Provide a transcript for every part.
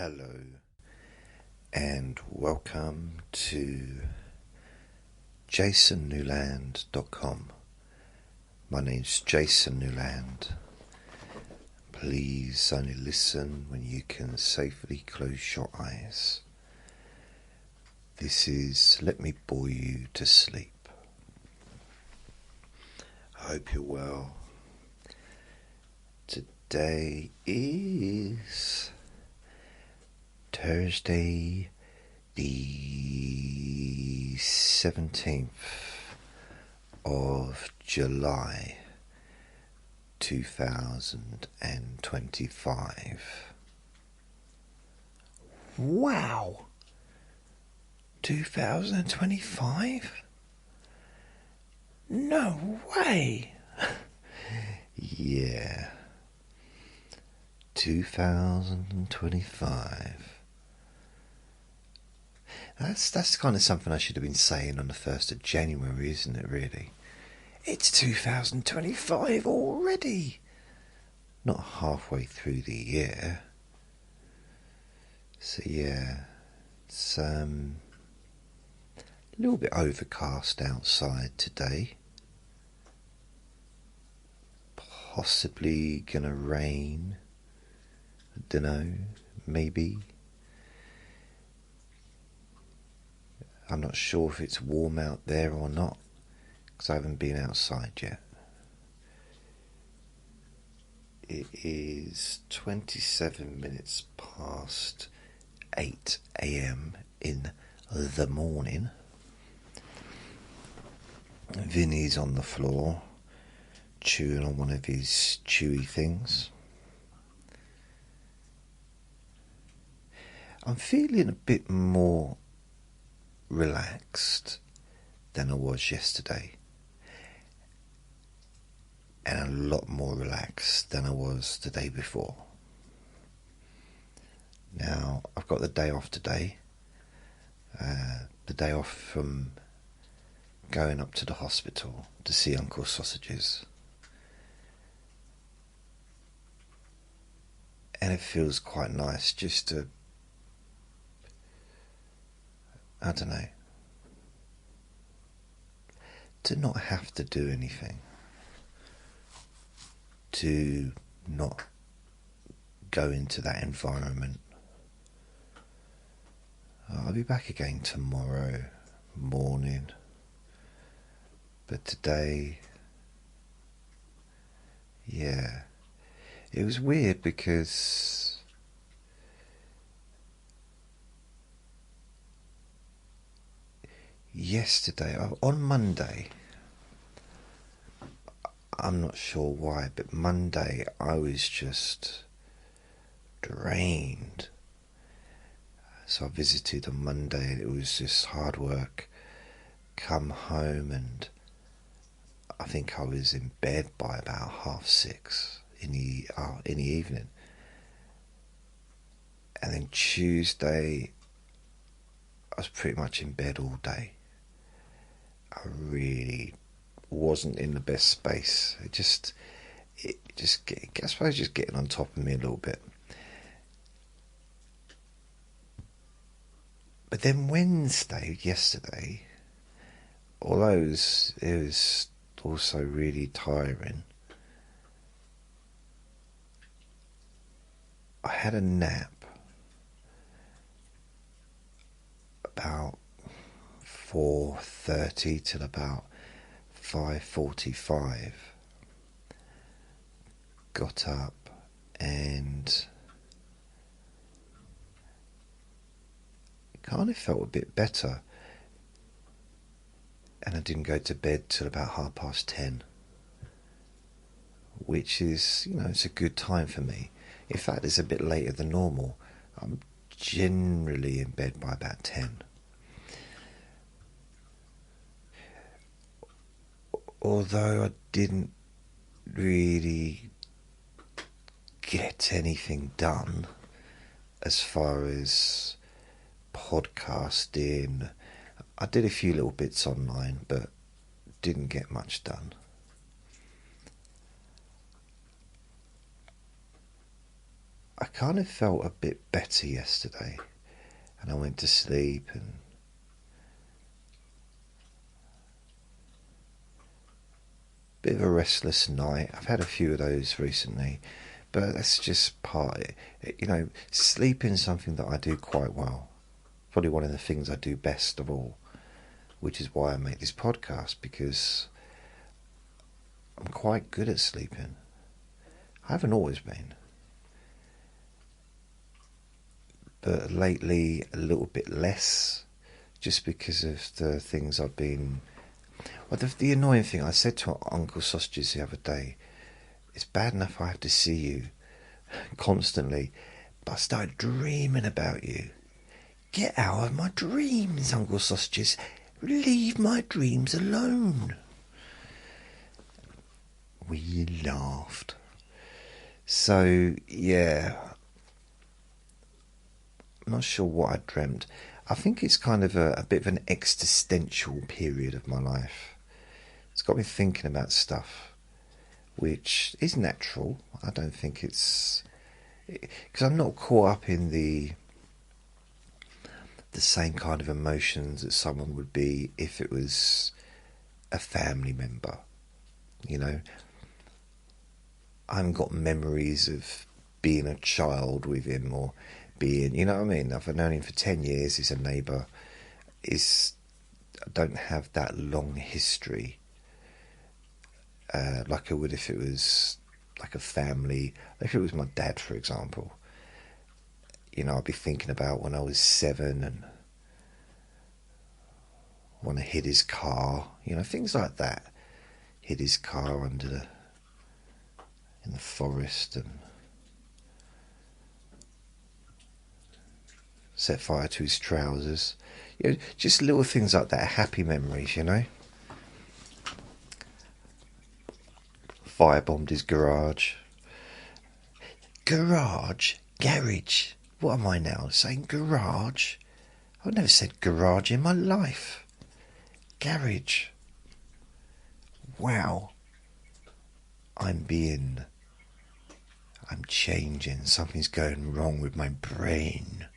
Hello and welcome to jasonnewland.com. My name's Jason Newland. Please only listen when you can safely close your eyes. This is Let Me Bore You to Sleep. I hope you're well. Today is Thursday, the 17th of July 2025. Wow! 2025? No way! Yeah. 2025. That's kind of something I should have been saying on the 1st of January, isn't it, really? It's 2025 already! Not halfway through the year. So yeah, it's a little bit overcast outside today. Possibly gonna rain. I don't know, maybe. I'm not sure if it's warm out there or not, because I haven't been outside yet. It is 27 minutes past 8 a.m. in the morning. Vinny's on the floor, chewing on one of his chewy things. I'm feeling a bit more relaxed than I was yesterday, and a lot more relaxed than I was the day before. Now, I've got the day off today, the day off from going up to the hospital to see Uncle Sausages, and it feels quite nice just to, I don't know, to not have to do anything, to not go into that environment. I'll be back again tomorrow morning, but today, yeah, it was weird because yesterday, on Monday, I'm not sure why, but Monday I was just drained. So I visited on Monday and it was just hard work. Come home and I think I was in bed by about 6:30 in the evening. And then Tuesday I was pretty much in bed all day. I really wasn't in the best space. I suppose just getting on top of me a little bit. But then Wednesday, yesterday, although it was also really tiring, I had a nap about 4:30 till about 5:45. Got up and kind of felt a bit better, and I didn't go to bed till about 10:30, which is, it's a good time for me. In fact, it's a bit later than normal. I'm generally in bed by about 10. Although I didn't really get anything done as far as podcasting. I did a few little bits online, but didn't get much done. I kind of felt a bit better yesterday, and I went to sleep, and a bit of a restless night. I've had a few of those recently, but that's just sleeping is something that I do quite well. Probably one of the things I do best of all, which is why I make this podcast, because I'm quite good at sleeping. I haven't always been, but lately a little bit less, just because of the things I've been. Well, the annoying thing, I said to Uncle Sausages the other day, it's bad enough I have to see you constantly, but I started dreaming about you. Get out of my dreams, Uncle Sausages. Leave my dreams alone. We laughed. So, yeah, I'm not sure what I dreamt. I think it's kind of a bit of an existential period of my life. It's got me thinking about stuff, which is natural. I don't think it's... because I'm not caught up in the same kind of emotions that someone would be if it was a family member. You know, I haven't got memories of being a child with him, or being, you know what I mean? I've known him for 10 years, he's a neighbour. I don't have that long history like I would if it was like a family. If it was my dad, for example, you know, I'd be thinking about when I was 7 and when I hid his car, you know, things like that. Hid his car in the forest and set fire to his trousers. You know, just little things like that, happy memories, you know. Firebombed his garage. Garage? Garage? What am I now, saying garage? I've never said garage in my life. Garage. Wow. I'm changing. Something's going wrong with my brain.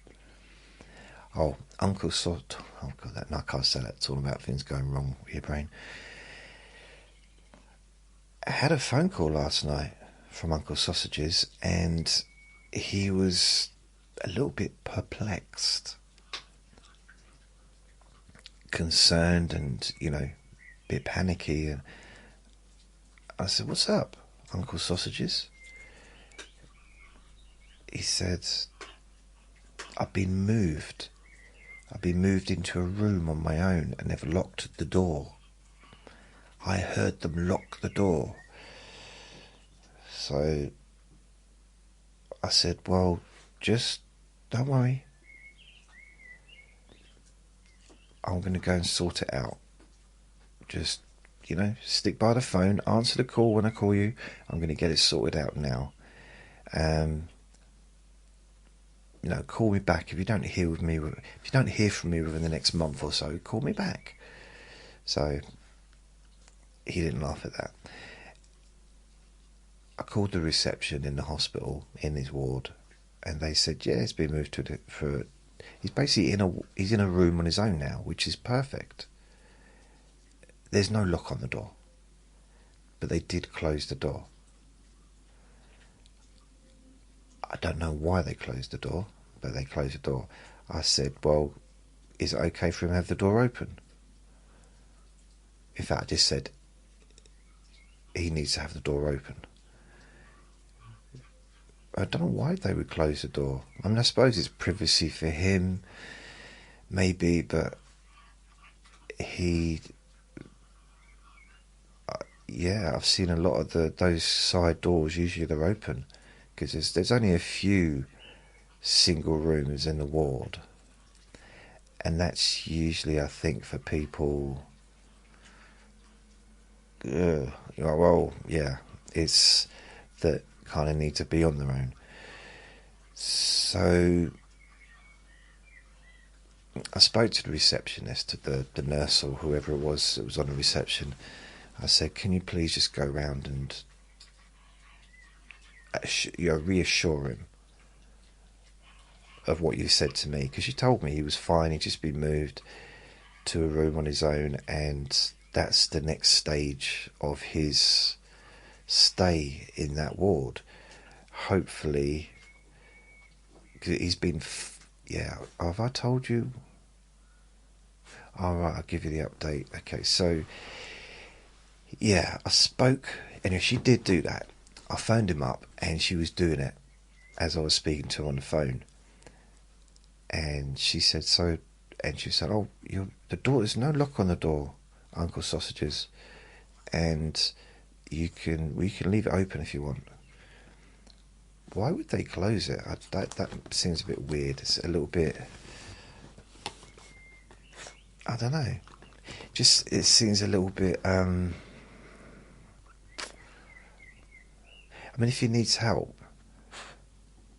Oh, Uncle Sort. Oh, God, I can't say that. It's all about things going wrong with your brain. I had a phone call last night from Uncle Sausages, and he was a little bit perplexed, concerned, and, you know, a bit panicky. And I said, "What's up, Uncle Sausages?" He said, I've been moved into a room on my own, and they've locked the door. I heard them lock the door." So I said, "Well, just don't worry. I'm going to go and sort it out. Just, you know, stick by the phone, answer the call when I call you. I'm going to get it sorted out now. You know, call me back if you don't hear from me within the next month or so. Call me back." So he didn't laugh at that. I called the reception in the hospital, in his ward, and they said, "Yeah, it's been moved he's basically he's in a room on his own now, which is perfect. There's no lock on the door, but they did close the door. I don't know why they closed the door, but they closed the door." I said, "Well, is it okay for him to have the door open?" In fact, I just said, he needs to have the door open. I don't know why they would close the door. I mean, I suppose it's privacy for him, maybe, but yeah, I've seen a lot of those side doors, usually they're open, because there's only a few single rooms in the ward, and that's usually, I think, for people, well, yeah, it's that kind of need to be on their own. So I spoke to the receptionist, to the nurse or whoever it was that was on the reception. I said, "Can you please just go round and reassure him of what you said to me, because she told me he was fine, he'd just been moved to a room on his own, and that's the next stage of his stay in that ward. Hopefully, because he's been, yeah, have I told you? All right, I'll give you the update. Okay, so, yeah, I spoke, anyway, she did do that. I phoned him up, and she was doing it as I was speaking to her on the phone. And she said, oh, the door, there's no lock on the door, Uncle Sausages, and we can leave it open if you want. Why would they close it? That seems a bit weird. It's a little bit, I don't know. Just, it seems a little bit, I mean, if he needs help,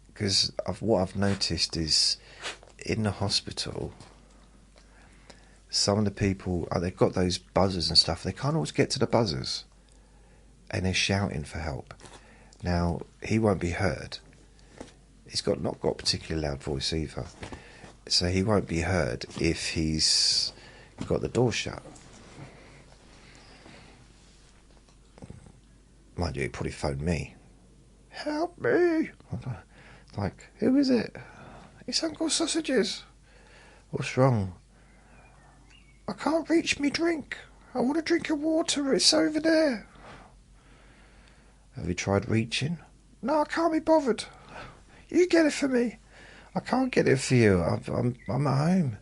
because what I've noticed is in the hospital, some of the people, they've got those buzzers and stuff, they can't always get to the buzzers, and they're shouting for help. Now, he won't be heard. He's not got a particularly loud voice either, so he won't be heard if he's got the door shut. Mind you, he probably phoned me. Help me! Like, who is it? It's Uncle Sausages. What's wrong? I can't reach me drink. I want to drink your water. It's over there. Have you tried reaching? No, I can't be bothered. You get it for me. I can't get it for you. I'm at home.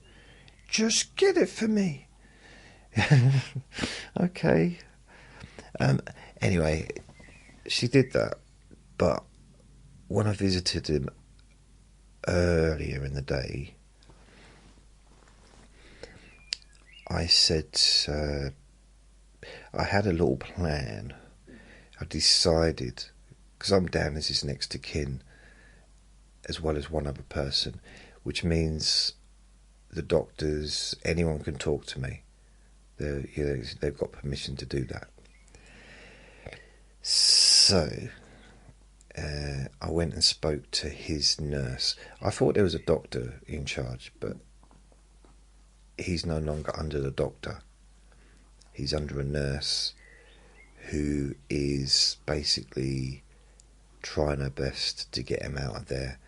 Just get it for me. Okay. Anyway, she did that, but when I visited him earlier in the day, I said, I had a little plan. I decided, because I'm down as his next of kin, as well as one other person, which means the doctors, anyone can talk to me. They've got permission to do that. So, I went and spoke to his nurse. I thought there was a doctor in charge, but he's no longer under the doctor. He's under a nurse who is basically trying her best to get him out of there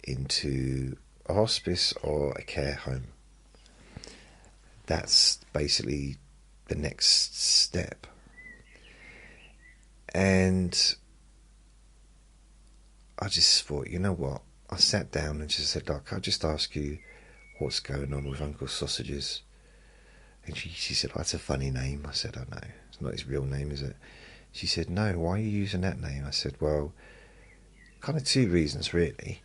into a hospice or a care home. That's basically the next step. And I just thought, you know what? I sat down and just said, look, I'll just ask you what's going on with Uncle Sausages. And she said, oh, that's a funny name. I said, I know. It's not his real name, is it? She said, no, why are you using that name? I said, well, kind of two reasons, really.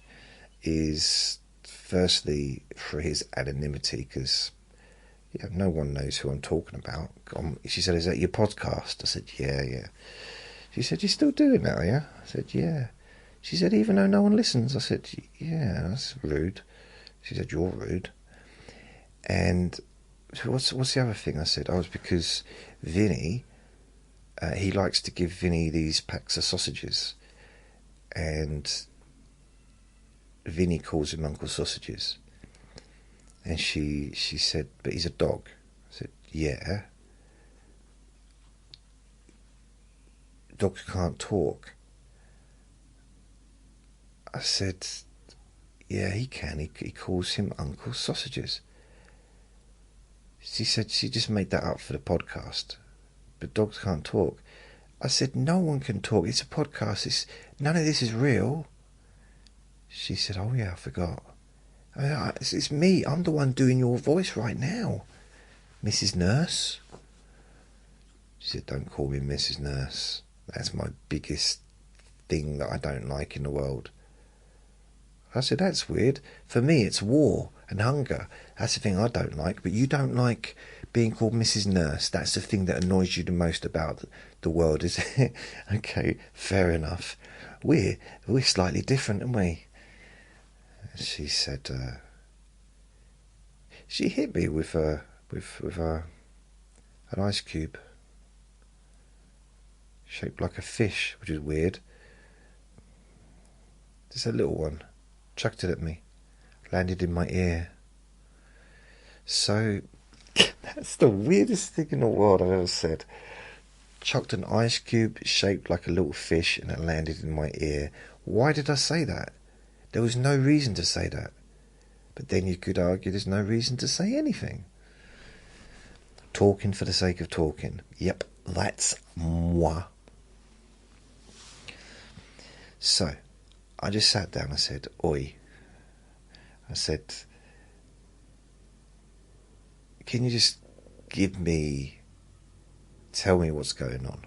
Is firstly, for his anonymity, because no one knows who I'm talking about. She said, is that your podcast? I said, yeah. She said, you're still doing that, are you? I said, yeah. She said, even though no one listens? I said, yeah, that's rude. She said, you're rude. And what's the other thing? I said, it's because Vinny, he likes to give Vinny these packs of sausages. And Vinny calls him Uncle Sausages. And she said, but he's a dog. I said, yeah. Dogs can't talk. I said, yeah, he can. He calls him Uncle Sausages. She said she just made that up for the podcast. But dogs can't talk. I said, no one can talk. It's a podcast. None of this is real. She said, oh yeah, I forgot. It's me. I'm the one doing your voice right now, Mrs. Nurse. She said, don't call me Mrs. Nurse. That's my biggest thing that I don't like in the world. I said, that's weird. For me, it's war and hunger. That's the thing I don't like. But you don't like being called Mrs. Nurse. That's the thing that annoys you the most about the world, is it? Okay, fair enough. We're slightly different, aren't we? She said, she hit me with an ice cube shaped like a fish, which is weird. Just a little one. Chucked it at me. landed in my ear. So that's the weirdest thing in the world I've ever said. Chucked an ice cube shaped like a little fish and it landed in my ear. Why did I say that? There was no reason to say that. But then you could argue there's no reason to say anything. Talking for the sake of talking. Yep, that's moi. So, I just sat down and said, oi. I said, can you just tell me what's going on?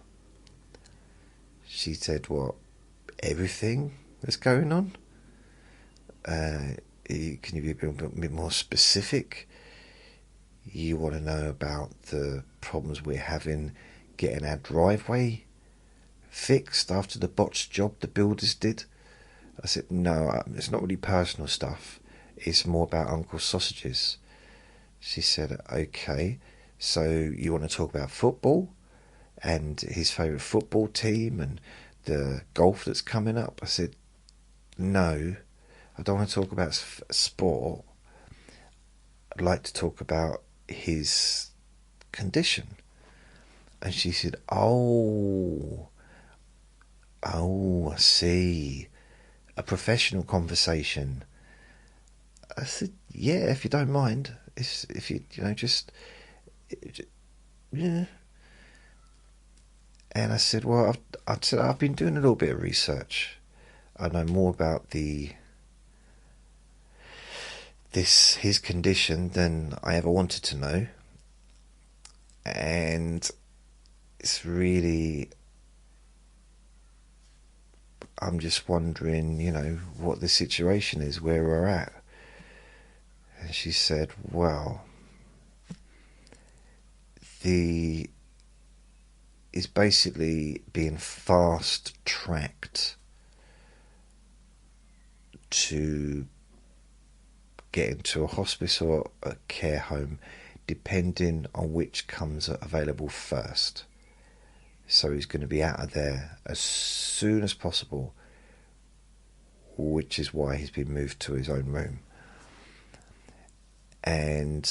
She said, what, everything that's going on? Can you be a bit more specific? You want to know about the problems we're having getting our driveway fixed after the botched job the builders did? I said, no, it's not really personal stuff. It's more about Uncle Sausages. She said, okay, so you want to talk about football and his favourite football team and the golf that's coming up? I said, no, I don't want to talk about sport. I'd like to talk about his condition. And she said, oh, I see. A professional conversation. I said, yeah, if you don't mind. If you just yeah. And I said, well, I've been doing a little bit of research. I know more about his condition than I ever wanted to know. And it's really, I'm just wondering, what the situation is, where we're at. And she said, well, is basically being fast-tracked to get into a hospice or a care home, depending on which comes available first. So he's going to be out of there as soon as possible, which is why he's been moved to his own room. And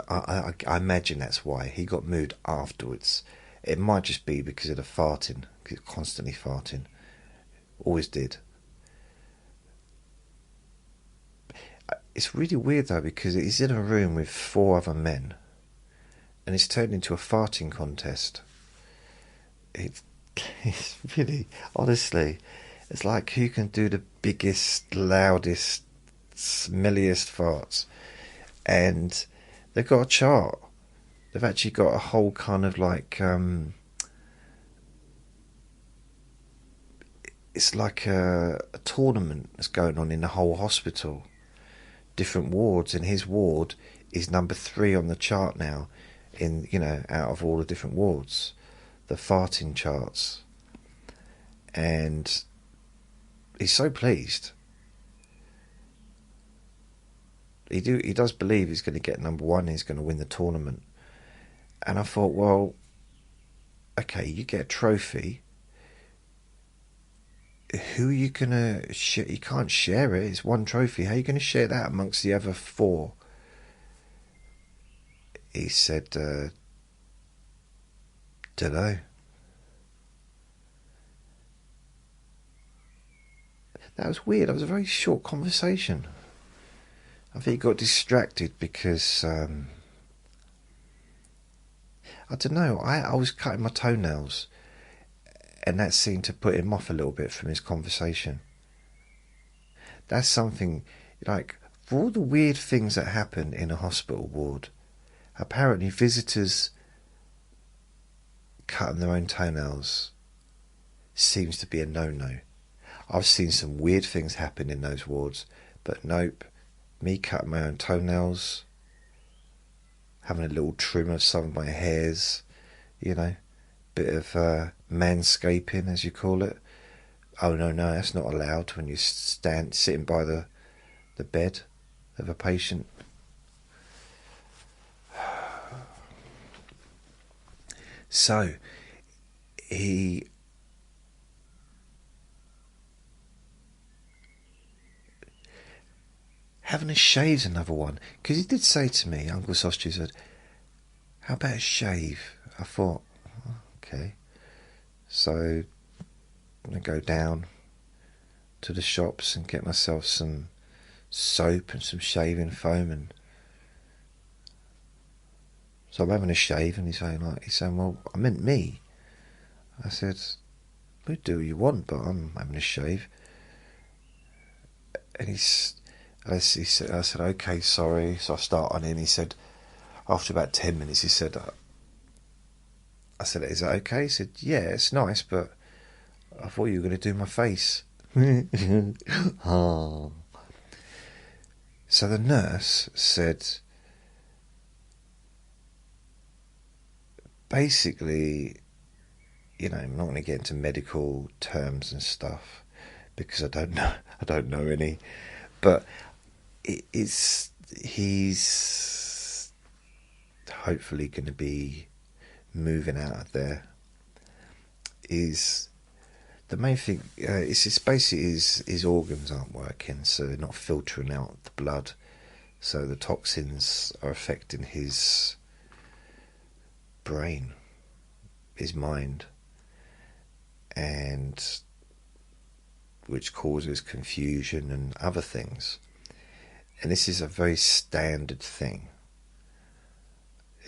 I imagine that's why he got moved afterwards. It might just be because of the farting, because he's constantly farting. Always did. It's really weird though, because he's in a room with 4 other men and it's turned into a farting contest. It's really, honestly, it's like who can do the biggest, loudest, smelliest farts. And they've got a chart. They've actually got a whole kind of like it's like a tournament that's going on in the whole hospital. Different wards, and his ward is number 3 on the chart now, out of all the different wards, the farting charts. And he's so pleased. He does believe he's going to get number 1. He's going to win the tournament. And I thought, well, okay, you get a trophy. Who are you going to share? You can't share it. It's one trophy. How are you going to share that amongst the other 4? He said, dunno. That was weird. That was a very short conversation. I think he got distracted because I don't know. I was cutting my toenails, and that seemed to put him off a little bit from his conversation. That's something, like, for all the weird things that happen in a hospital ward, apparently visitors cutting their own toenails seems to be a no-no. I've seen some weird things happen in those wards, but nope. Me cutting my own toenails, having a little trim of some of my hairs, bit of manscaping, as you call it. Oh no, that's not allowed when you're sitting by the bed of a patient. So he having a shave's another one. Because he did say to me, Uncle Sausage said, how about a shave? I thought, okay. So I go down to the shops and get myself some soap and some shaving foam, and so I'm having a shave, and he's saying, well, I meant me. I said, well, do what you want, but I'm having a shave. And I said, okay, sorry. So I start on him. He said, after about 10 minutes, he said, I said, is that okay? He said, yeah, it's nice, but I thought you were going to do my face. Oh. So the nurse said, basically, I'm not going to get into medical terms and stuff because I don't know any, but he's hopefully going to be moving out of there. Is the main thing? It's just basically his organs aren't working, so they're not filtering out the blood, so the toxins are affecting his brain, his mind, and which causes confusion and other things. And this is a very standard thing.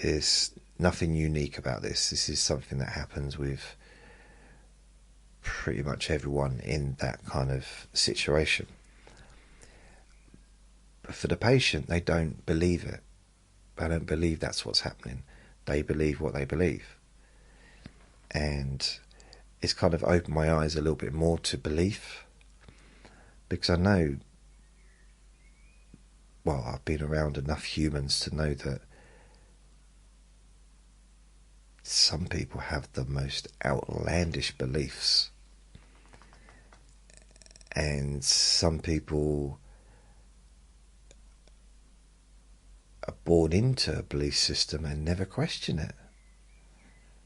There's nothing unique about this. This is something that happens with pretty much everyone in that kind of situation. But for the patient, they don't believe it. They don't believe that's what's happening. They believe what they believe. And it's kind of opened my eyes a little bit more to belief, because I know, well, I've been around enough humans to know that some people have the most outlandish beliefs, and some people are born into a belief system and never question it.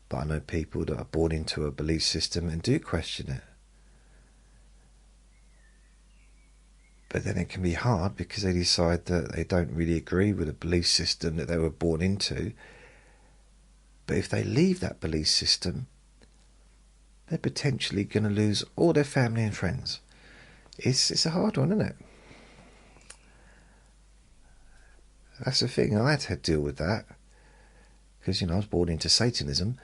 But I know people that are born into a belief system and do question it. But then it can be hard because they decide that they don't really agree with the belief system that they were born into. But if they leave that belief system, they're potentially going to lose all their family and friends. It's a hard one, isn't it? That's the thing. I had to deal with that because, I was born into Satanism,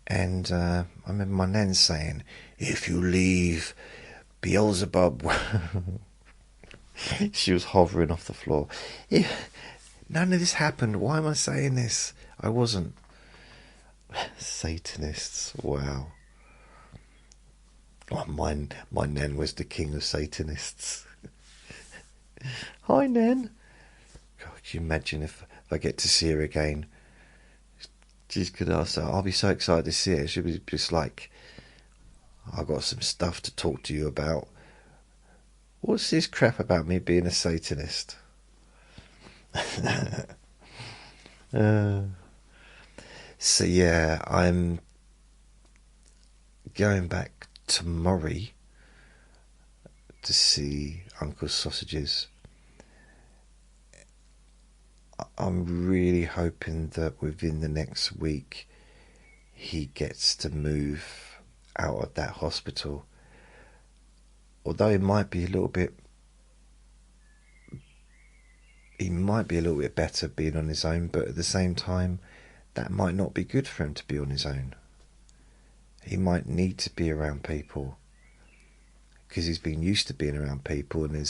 and I remember my nan saying, if you leave Beelzebub... She was hovering off the floor. None of this happened. Why am I saying this? I wasn't. Satanists. Wow. Oh, my nan was the king of Satanists. Hi, Nan. God, could you imagine if I get to see her again? She's going to ask her, I'll be so excited to see her. She'll be just like, I've got some stuff to talk to you about. What's this crap about me being a Satanist? So yeah, I'm going back tomorrow to see Uncle Sausages. I'm really hoping that within the next week he gets to move out of that hospital. Although he might be a little bit better being on his own, but at the same time, that might not be good for him to be on his own. He might need to be around people because he's been used to being around people, and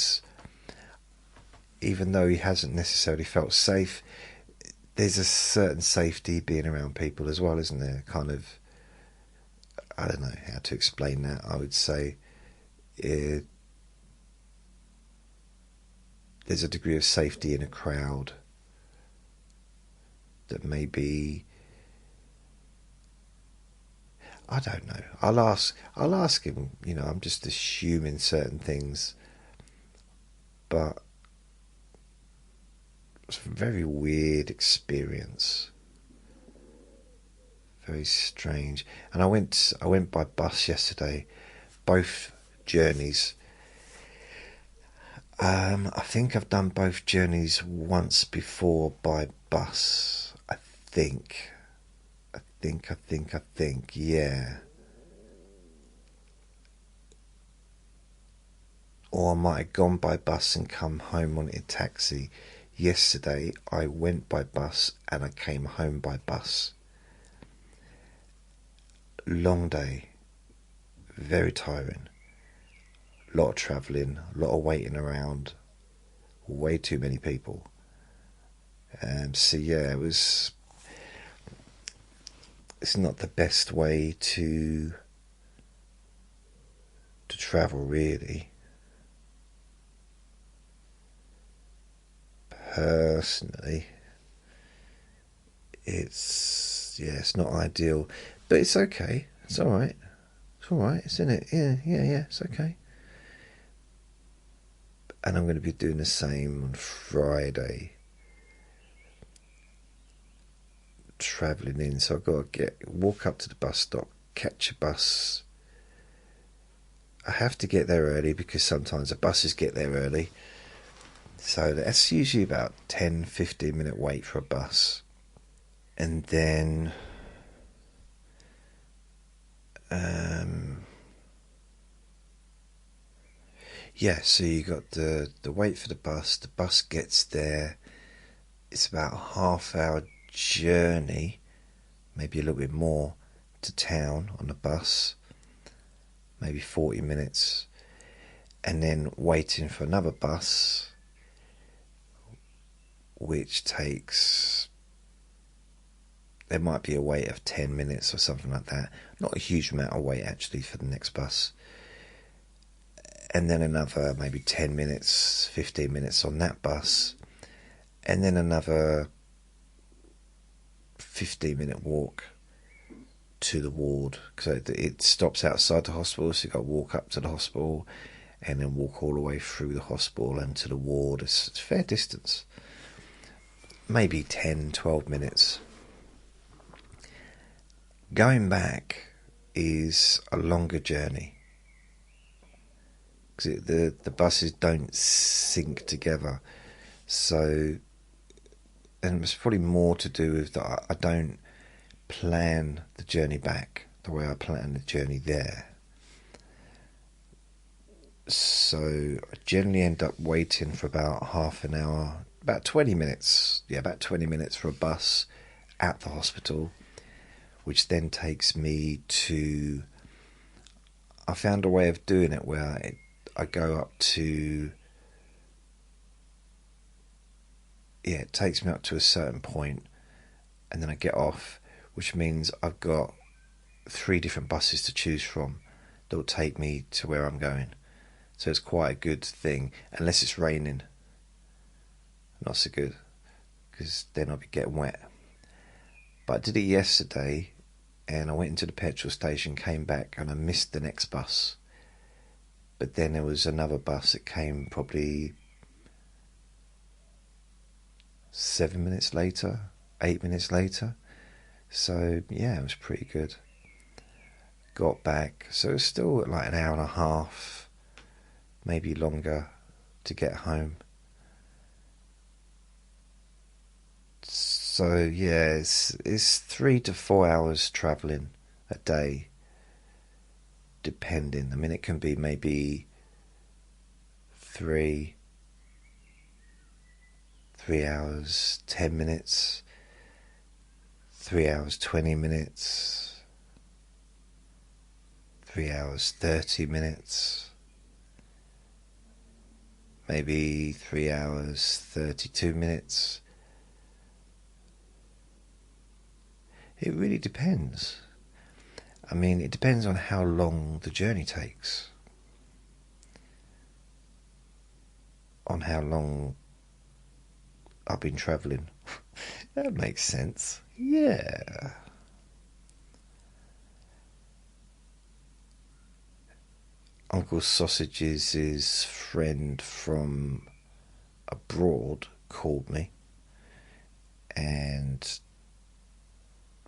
even though he hasn't necessarily felt safe, there's a certain safety being around people as well, isn't there? Kind of, I don't know how to explain that. I would say there's a degree of safety in a crowd that maybe, I don't know. I'll ask him. I'm just assuming certain things, but it's a very weird experience, very strange. And I went by bus yesterday, both journeys. I think I've done both journeys once before by bus. Think. I think, yeah. Or I might have gone by bus and come home on a taxi. Yesterday I went by bus and I came home by bus. Long day, very tiring. A lot of travelling, a lot of waiting around, way too many people. So yeah, it's not the best way to travel, really. Personally, it's not ideal, but it's okay. It's all right. It's all right, isn't it? Yeah. It's okay. And I'm going to be doing the same on Friday. Travelling in, so I've got to walk up to the bus stop, catch a bus. I have to get there early because sometimes the buses get there early. So that's usually about 10-15 minute wait for a bus. And then so you got the wait for the bus gets there. It's about a half-hour journey, maybe a little bit more, to town on the bus, maybe 40 minutes, and then waiting for another bus, which takes, there might be a wait of 10 minutes or something like that. Not a huge amount of wait actually for the next bus. And then another maybe 10 minutes, 15 minutes on that bus. And then another 15-minute walk to the ward. Because it stops outside the hospital, so you've got to walk up to the hospital and then walk all the way through the hospital and to the ward. It's a fair distance. Maybe 10-12 minutes. Going back is a longer journey. Because the buses don't sync together. So, and it's probably more to do with that I don't plan the journey back the way I plan the journey there. So I generally end up waiting for about half an hour, about 20 minutes. Yeah, about 20 minutes for a bus at the hospital, which then takes me to, I found a way of doing it where I go up to, it takes me up to a certain point and then I get off, which means I've got 3 different buses to choose from that will take me to where I'm going. So it's quite a good thing, unless it's raining. Not so good, because then I'll be getting wet. But I did it yesterday, and I went into the petrol station, came back, and I missed the next bus. But then there was another bus that came probably 7 minutes later, 8 minutes later. So yeah, it was pretty good. Got back, so it was still like an hour and a half, maybe longer, to get home. So yeah, it's 3 to 4 hours travelling a day, depending. I mean, it can be maybe 3 hours 10 minutes, 3 hours 20 minutes, 3 hours 30 minutes, maybe 3 hours 32 minutes. It really depends. I mean, it depends on how long the journey takes, on how long I've been travelling. That makes sense. Yeah. Uncle Sausages' friend from abroad called me and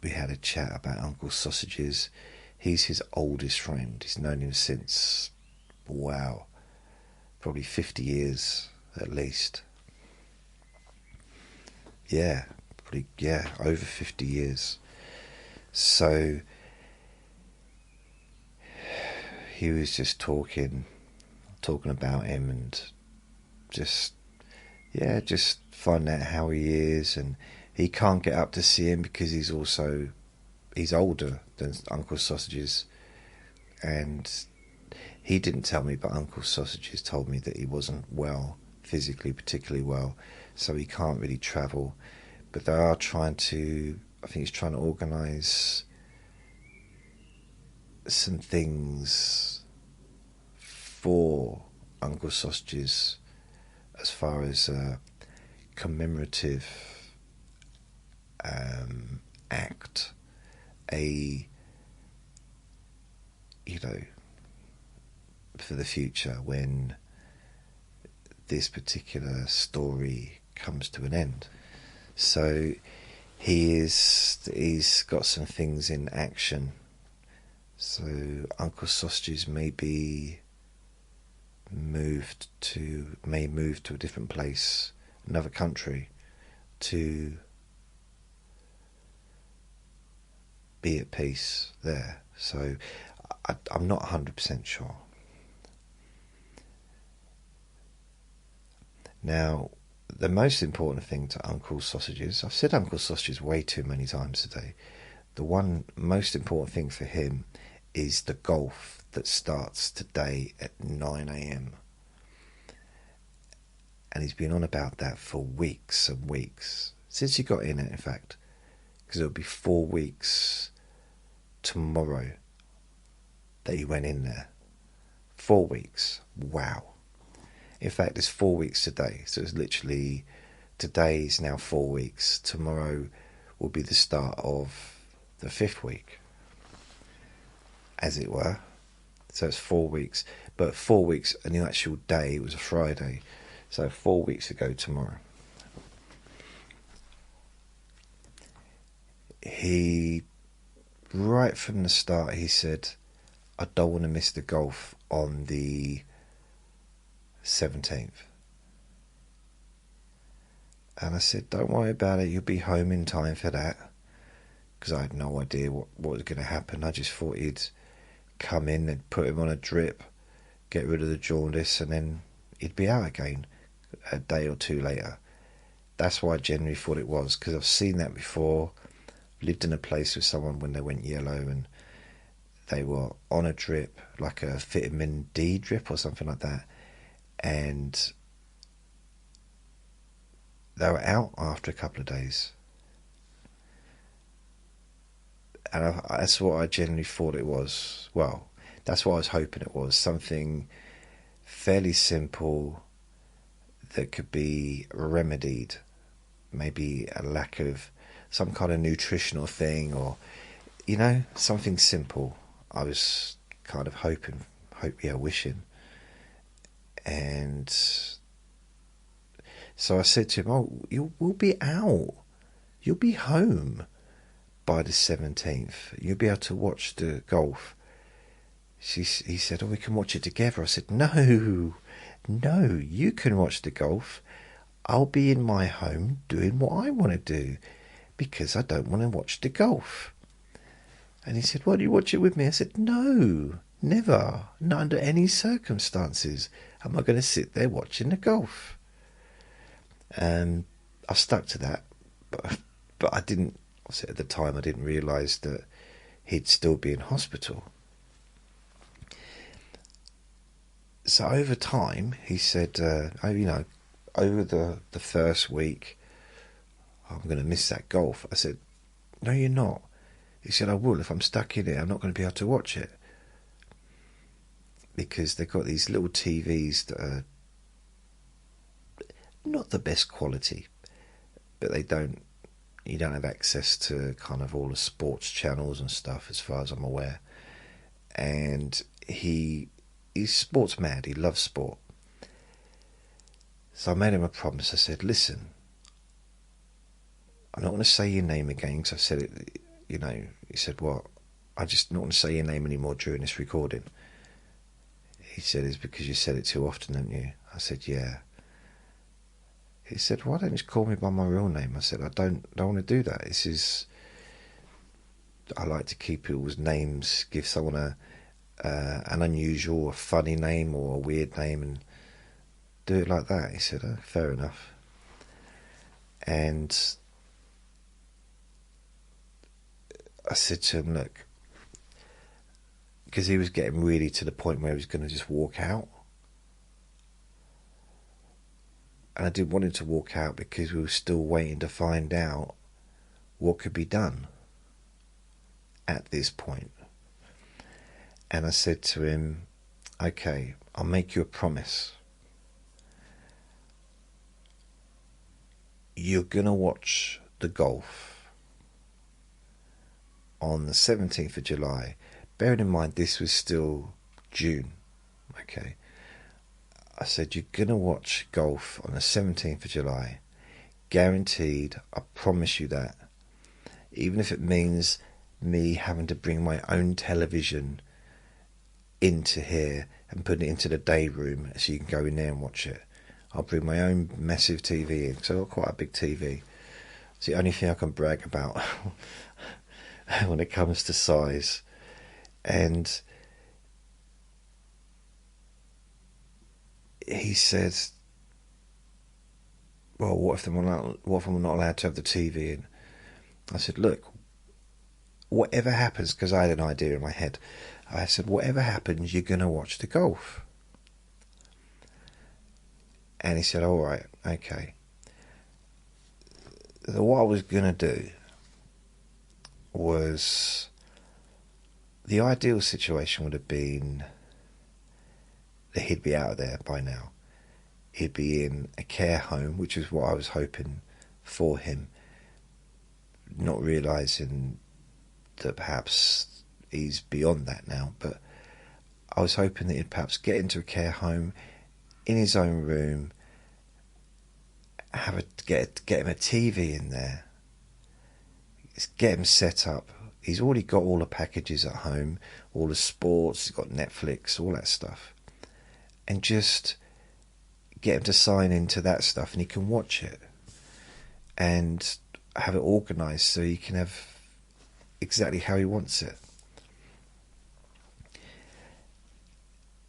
we had a chat about Uncle Sausages. He's his oldest friend. He's known him since, wow, probably 50 years at least. Yeah, probably, yeah, over 50 years. So he was just talking about him, and just, yeah, just finding out how he is. And he can't get up to see him because he's older than Uncle Sausages. And he didn't tell me, but Uncle Sausages told me that he wasn't well, physically particularly well, so he can't really travel. But they are trying to, I think he's trying to organise some things for Uncle Sausages as far as a commemorative act, for the future when this particular story comes to an end. So he's got some things in action. So Uncle Sausages may move to a different place, another country, to be at peace there. So I'm not 100% sure. Now, the most important thing to Uncle Sausages, I've said Uncle Sausages way too many times today, the one most important thing for him is the golf that starts today at 9 a.m. And he's been on about that for weeks and weeks, since he got in it, in fact, because it'll be 4 weeks tomorrow that he went in there. 4 weeks. Wow. In fact, it's 4 weeks today, so it's literally, today is now 4 weeks. Tomorrow will be the start of the 5th week, as it were. So it's 4 weeks, but 4 weeks, and the actual day was a Friday, so 4 weeks ago tomorrow. He, right from the start, he said, I don't want to miss the golf on the 17th. And I said, don't worry about it, you'll be home in time for that. Because I had no idea what was going to happen. I just thought he'd come in and put him on a drip, get rid of the jaundice, and then he'd be out again a day or two later. That's why I generally thought it was, because I've seen that before. Lived in a place with someone when they went yellow and they were on a drip, like a vitamin D drip or something like that, and they were out after a couple of days. And that's what I generally thought it was. Well, that's what I was hoping it was. Something fairly simple that could be remedied. Maybe a lack of some kind of nutritional thing, or, something simple. I was kind of wishing. And so I said to him, we'll be out. You'll be home by the 17th. You'll be able to watch the golf. He said, we can watch it together. I said, no, you can watch the golf. I'll be in my home doing what I want to do, because I don't want to watch the golf. And he said, well, do you watch it with me? I said, no, never, not under any circumstances am I going to sit there watching the golf. And I stuck to that, but I didn't, at the time I didn't realise that he'd still be in hospital. So over time, he said, over the first week, I'm going to miss that golf. I said, no, you're not. He said, I will. If I'm stuck in it, I'm not going to be able to watch it. Because they've got these little TVs that are not the best quality, but you don't have access to kind of all the sports channels and stuff, as far as I'm aware. And he's sports mad. He loves sport. So I made him a promise. I said, listen, I'm not going to say your name again, because I've said it, He said, what? I just not going to say your name anymore during this recording. He said, it's because you said it too often, don't you? I said, yeah. He said, why don't you call me by my real name? I said, I don't want to do that. I like to keep people's names, give someone an unusual or funny name or a weird name and do it like that. He said, oh, fair enough. And I said to him, look, because he was getting really to the point where he was going to just walk out. And I didn't want him to walk out because we were still waiting to find out what could be done at this point. And I said to him, okay, I'll make you a promise. You're going to watch the golf on the 17th of July. Bearing in mind this was still June. Okay. I said, you're going to watch golf on the 17th of July. Guaranteed, I promise you that. Even if it means me having to bring my own television into here and put it into the day room so you can go in there and watch it. I'll bring my own massive TV in, because I've got quite a big TV. It's the only thing I can brag about when it comes to size. And he said, well, what if I'm not allowed to have the TV in? I said, look, whatever happens, because I had an idea in my head, I said, whatever happens, you're going to watch the golf. And he said, all right, okay. What I was going to do was, the ideal situation would have been that he'd be out of there by now. He'd be in a care home, which is what I was hoping for him, not realising that perhaps he's beyond that now, but I was hoping that he'd perhaps get into a care home in his own room, get him a TV in there, get him set up. He's already got all the packages at home, all the sports, he's got Netflix, all that stuff, and just get him to sign into that stuff and he can watch it and have it organised so he can have exactly how he wants it.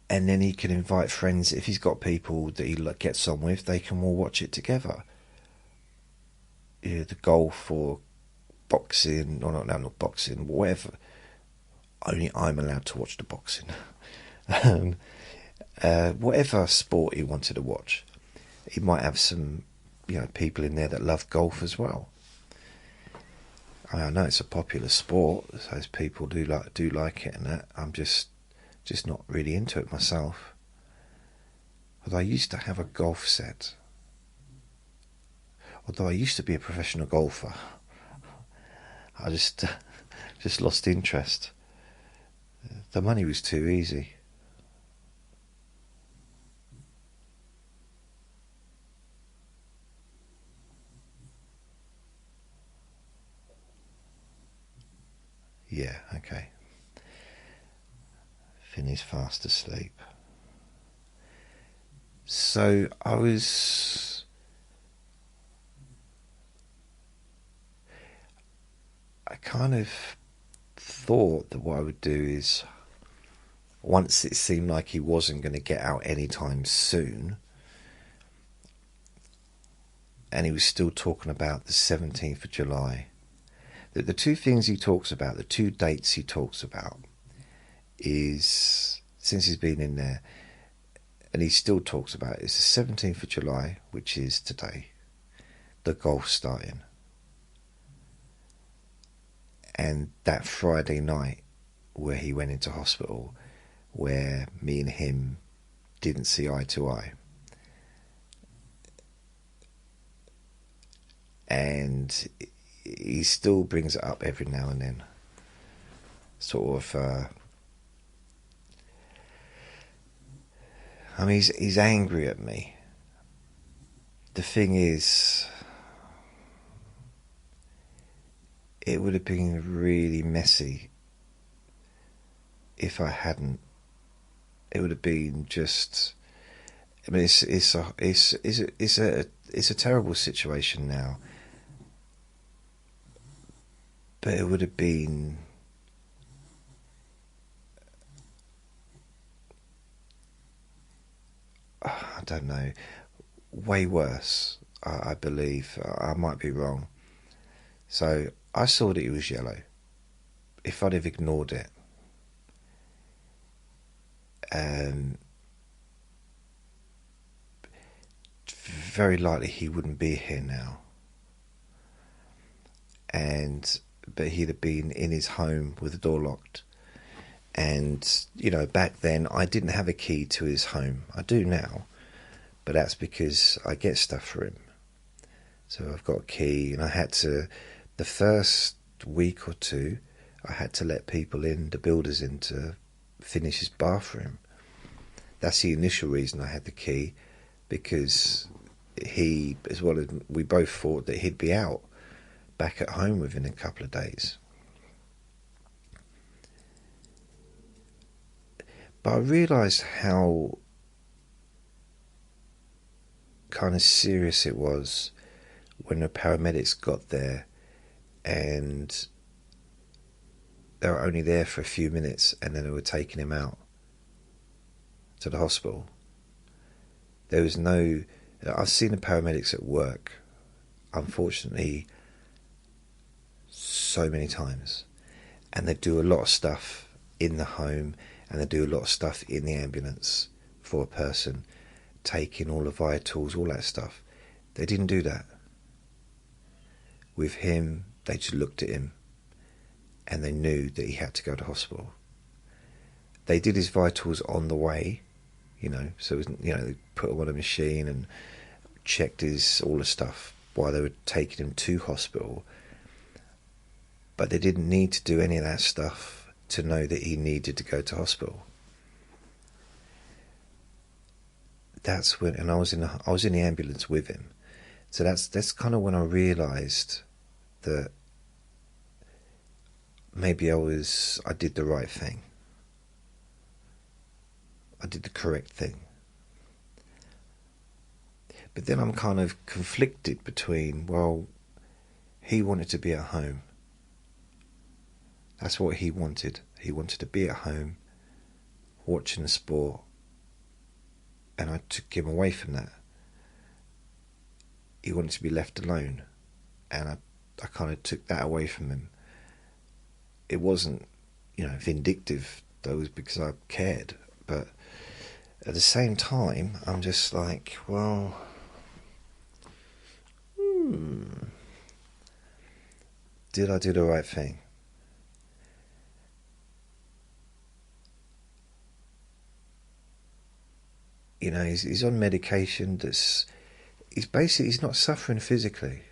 And then he can invite friends. If he's got people that he gets on with, they can all watch it together. The golf or boxing, or not boxing, whatever. Only I'm allowed to watch the boxing. Whatever sport he wanted to watch. He might have some, people in there that love golf as well. I know it's a popular sport, so people do like it and that. I'm just not really into it myself. Although I used to have a golf set. Although I used to be a professional golfer, I just lost interest. The money was too easy. Yeah, okay. Finney's fast asleep. So I kind of thought that what I would do is, once it seemed like he wasn't going to get out anytime soon, and he was still talking about the 17th of July, that the two things he talks about, the two dates he talks about, is, since he's been in there, and he still talks about it, it's the 17th of July, which is today, the golf starting. And that Friday night where he went into hospital, where me and him didn't see eye to eye. And he still brings it up every now and then. Sort of, he's angry at me. The thing is, it would have been really messy if I hadn't it would have been just. I mean, it's a terrible situation now, but it would have been. I don't know, way worse. I believe I might be wrong. So I saw that he was yellow. If I'd have ignored it, very likely he wouldn't be here now. But he'd have been in his home with the door locked. And, you know, back then I didn't have a key to his home. I do now, but that's because I get stuff for him. So I've got a key, and I had to, the first week or two, I had to let people in, the builders in, to finish his bathroom. That's the initial reason I had the key, because he, as well as we both thought that he'd be out back at home within a couple of days. But I realised how kind of serious it was when the paramedics got there, and they were only there for a few minutes, and then they were taking him out to the hospital. There was no... I've seen the paramedics at work, unfortunately, so many times, and they do a lot of stuff in the home, and they do a lot of stuff in the ambulance for a person, taking all the vitals, all that stuff. They didn't do that. With him, they just looked at him, and they knew that he had to go to hospital. They did his vitals on the way, you know, so it was, you know, they put him on a machine and checked his all the stuff while they were taking him to hospital. But they didn't need to do any of that stuff to know that he needed to go to hospital. That's when, and I was in the ambulance with him. So that's kind of when I realised that maybe I did the right thing. I did the correct thing. But then I'm kind of conflicted between, well, he wanted to be at home. That's what he wanted. He wanted to be at home, watching the sport, and I took him away from that. He wanted to be left alone, and I kind of took that away from him. It wasn't, you know, vindictive, though, it was because I cared. But at the same time, I'm just like, well, did I do the right thing? You know, he's on medication he's not suffering physically.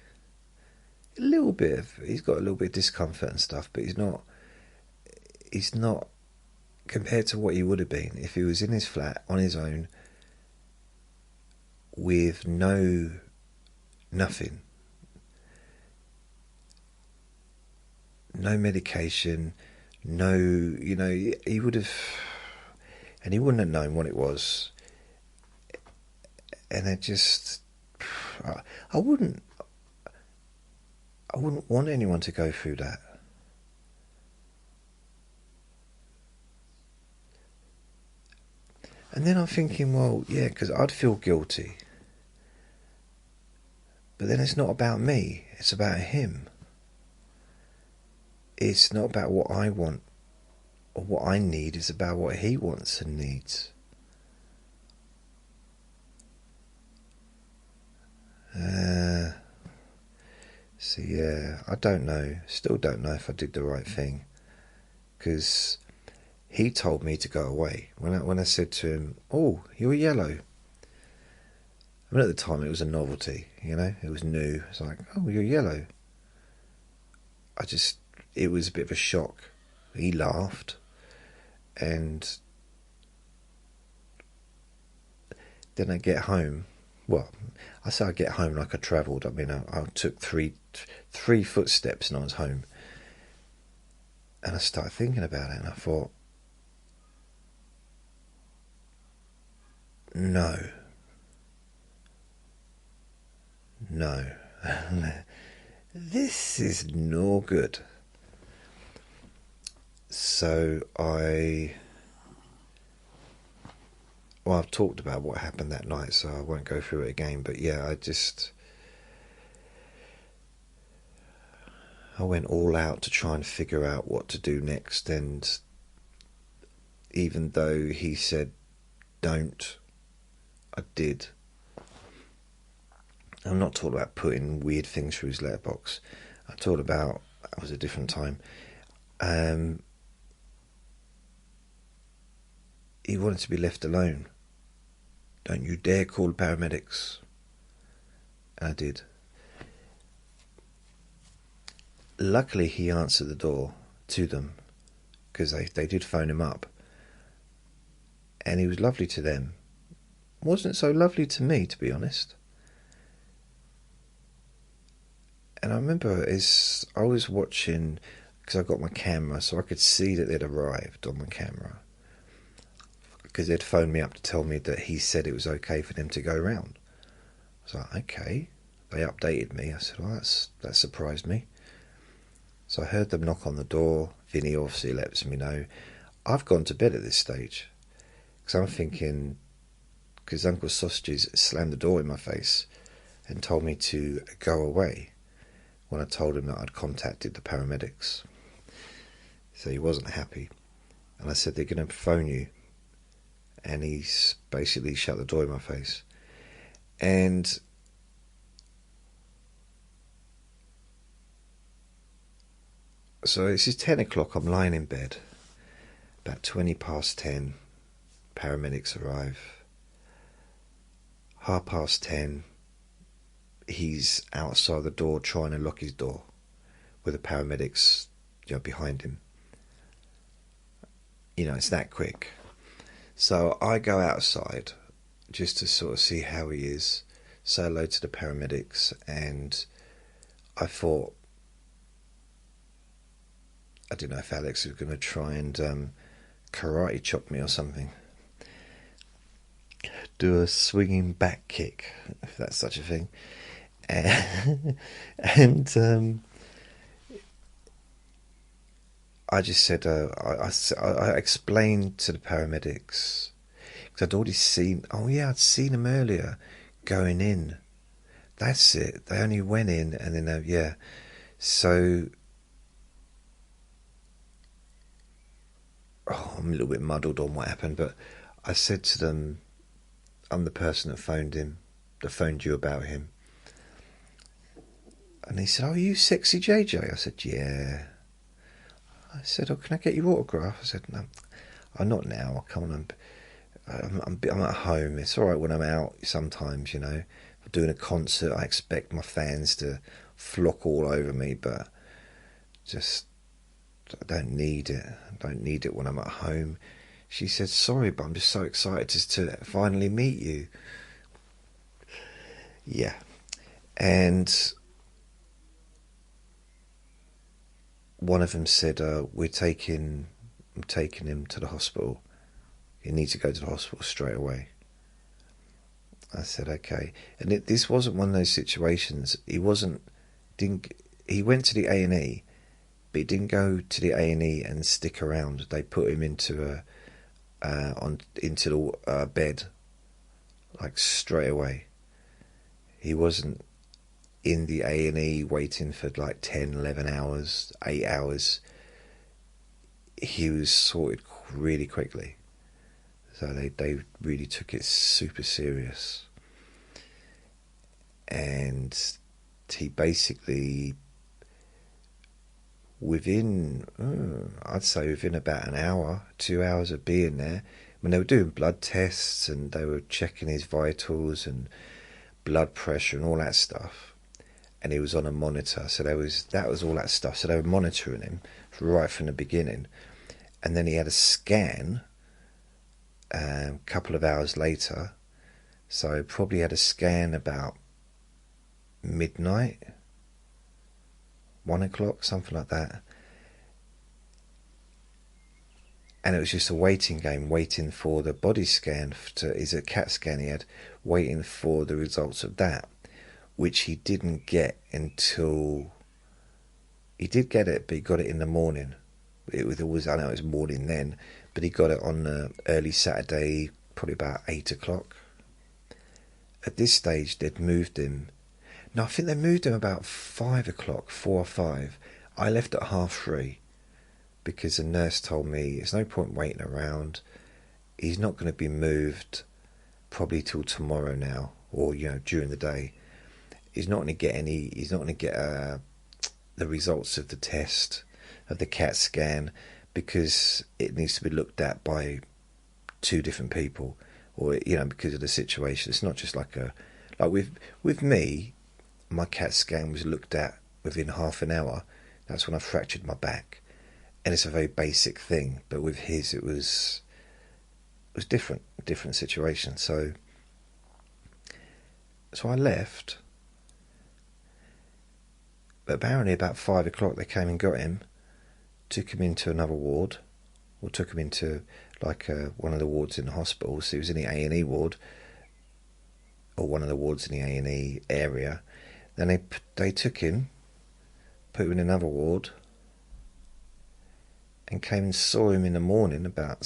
He's got a little bit of discomfort and stuff, but he's not compared to what he would have been if he was in his flat on his own with nothing. No medication, you know, he would have, and he wouldn't have known what it was. And I wouldn't want anyone to go through that. And then I'm thinking, well, yeah, because I'd feel guilty. But then it's not about me, it's about him. It's not about what I want or what I need, it's about what he wants and needs. So yeah, I don't know. Still don't know if I did the right thing, because he told me to go away when I said to him, "Oh, you're yellow." I mean, at the time it was a novelty, you know, it was new. It's like, "Oh, you're yellow." It was a bit of a shock. He laughed, and then I get home. Well, I say I get home like I travelled. I mean, I took three footsteps and I was home. And I started thinking about it, and I thought, No. No. This is no good. So well, I've talked about what happened that night, so I won't go through it again. But yeah, I went all out to try and figure out what to do next. And even though he said don't, I did. I'm not talking about putting weird things through his letterbox. I talked about, that was a different time. He wanted to be left alone. Don't you dare call the paramedics. I did. Luckily, he answered the door to them, because they did phone him up. And he was lovely to them. Wasn't so lovely to me, to be honest. And I remember I was watching, because I got my camera, so I could see that they'd arrived on my camera. Because they'd phoned me up to tell me that he said it was okay for them to go round. I was like, okay. They updated me. I said, well, that surprised me. So I heard them knock on the door. Vinny obviously lets me know. I've gone to bed at this stage. Because I'm thinking, because Uncle Sausages slammed the door in my face and told me to go away when I told him that I'd contacted the paramedics. So he wasn't happy. And I said, they're going to phone you. And he's basically shut the door in my face. And so this is 10 o'clock, I'm lying in bed. About 20 past 10, paramedics arrive. 10:30, he's outside the door trying to lock his door with the paramedics, behind him. It's that quick. So I go outside just to sort of see how he is, say hello to the paramedics, and I thought, I didn't know if Alex was going to try and karate chop me or something. Do a swinging back kick, if that's such a thing. And I just said, I explained to the paramedics, because I'd already seen, I'd seen them earlier going in. That's it. They only went in and then, yeah. So, I'm a little bit muddled on what happened, but I said to them, I'm the person that phoned you about him. And he said, you sexy JJ? I said, yeah. I said, can I get your autograph? I said, no, not now. I'll come on. I'm at home. It's all right when I'm out sometimes, If I'm doing a concert, I expect my fans to flock all over me, but just, I don't need it. I don't need it when I'm at home. She said, sorry, but I'm just so excited to finally meet you. Yeah. And one of them said, I'm taking him to the hospital. He needs to go to the hospital straight away. I said, okay. And this wasn't one of those situations. He went to the A&E, but he didn't go to the A&E and stick around. They put him into the bed, like straight away. He wasn't in the A&E waiting for like 10, 11 hours, 8 hours. He was sorted really quickly. So they really took it super serious. And he basically, within about an hour, 2 hours of being there, when they were doing blood tests and they were checking his vitals and blood pressure and all that stuff, and he was on a monitor, so that was all that stuff. So they were monitoring him right from the beginning, and then he had a scan a couple of hours later. So probably had a scan about midnight, 1 o'clock, something like that. And it was just a waiting game, waiting for the body scan. Is a CAT scan he had, waiting for the results of that, which he didn't get until... He did get it, but he got it in the morning. It was always, I know it was morning then, but he got it on early Saturday, probably about 8 o'clock. At this stage, they'd moved him. No, I think they moved him about 5 o'clock, 4 or 5. I left at 3:30 because the nurse told me there's no point waiting around. He's not going to be moved probably till tomorrow now, or during the day. He's not going to get any. He's not going to get the results of the test, of the CAT scan, because it needs to be looked at by 2 different people, or because of the situation. It's not just like with me. My CAT scan was looked at within half an hour. That's when I fractured my back, and it's a very basic thing. But with his, it was different, a different situation. So I left. But apparently about 5 o'clock they came and got him, took him into another ward, or took him into one of the wards in the hospital. So he was in the A&E ward, or one of the wards in the A&E area. Then they took him, put him in another ward, and came and saw him in the morning about,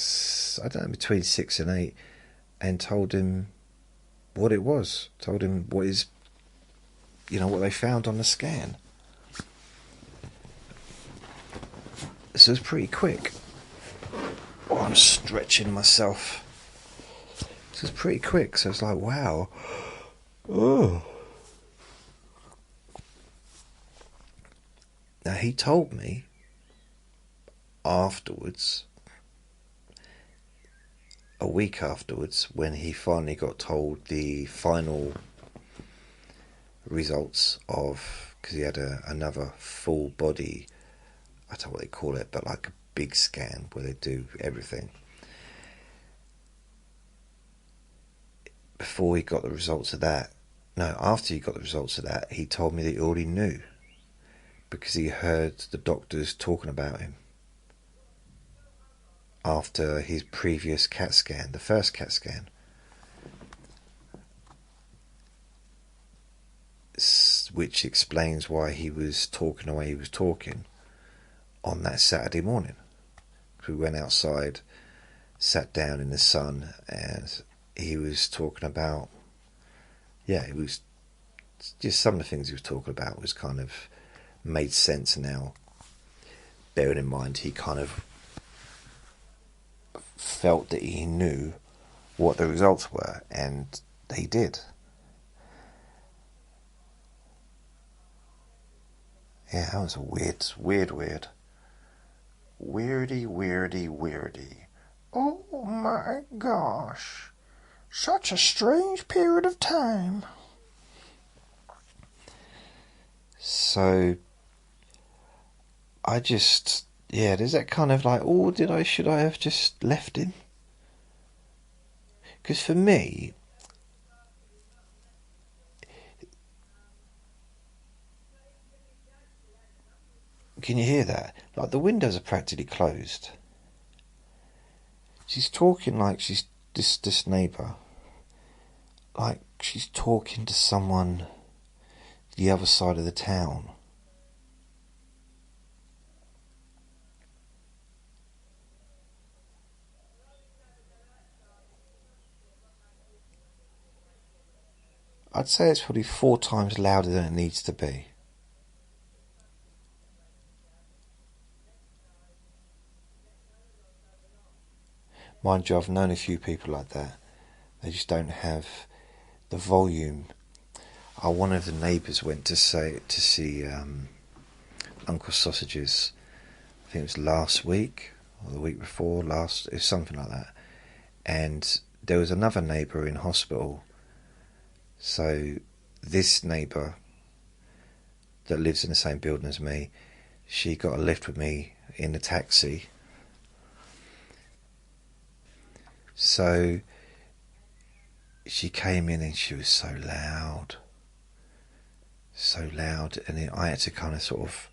I don't know, between 6 and 8, and told him what it was. Told him what they found on the scan. So it was pretty quick. Oh, I'm stretching myself. So it was pretty quick. So it's like, wow. Oh. Now he told me afterwards, a week afterwards, when he finally got told the final results of, because he had another full body, I don't know what they call it, but like a big scan where they do everything. Before he got the results of that, no, after he got the results of that, he told me that he already knew, because he heard the doctors talking about him after his previous CAT scan, the first CAT scan. Which explains why he was talking the way he was talking on that Saturday morning. We went outside, sat down in the sun, and he was talking about, it was just some of the things he was talking about was kind of made sense now, bearing in mind he kind of felt that he knew what the results were, and he did. Yeah, that was a weird. Weirdy. Oh my gosh. Such a strange period of time. So, I just, there's that kind of like, should I have just left him? Because for me, can you hear that? Like, the windows are practically closed. She's talking like she's this neighbour, like she's talking to someone the other side of the town. I'd say it's probably 4 times louder than it needs to be. Mind you, I've known a few people like that. They just don't have the volume. One of the neighbours went to see Uncle Sausages. I think it was last week or the week before last. It was something like that. And there was another neighbour in hospital. So this neighbour that lives in the same building as me, she got a lift with me in the taxi. So she came in and she was so loud, and then I had to kind of sort of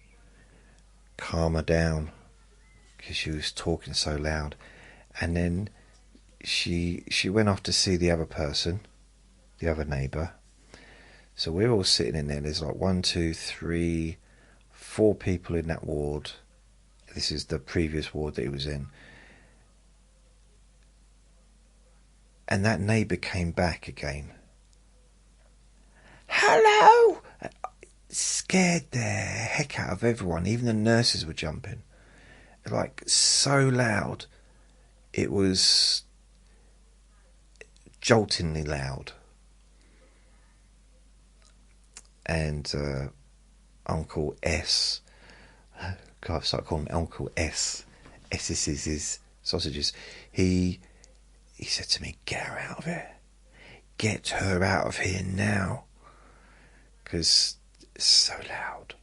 calm her down, because she was talking so loud. And then she went off to see the other person, the other neighbour. So we're all sitting in there. There's like 1, 2, 3, 4 people in that ward. This is the previous ward that he was in. And that neighbour came back again. Hello! Scared the heck out of everyone. Even the nurses were jumping. Like, so loud. It was joltingly loud. And Uncle S, God, I've started calling him Uncle S. S is his sausages. He said to me, "Get her out of here. Get her out of here now." Because it's so loud.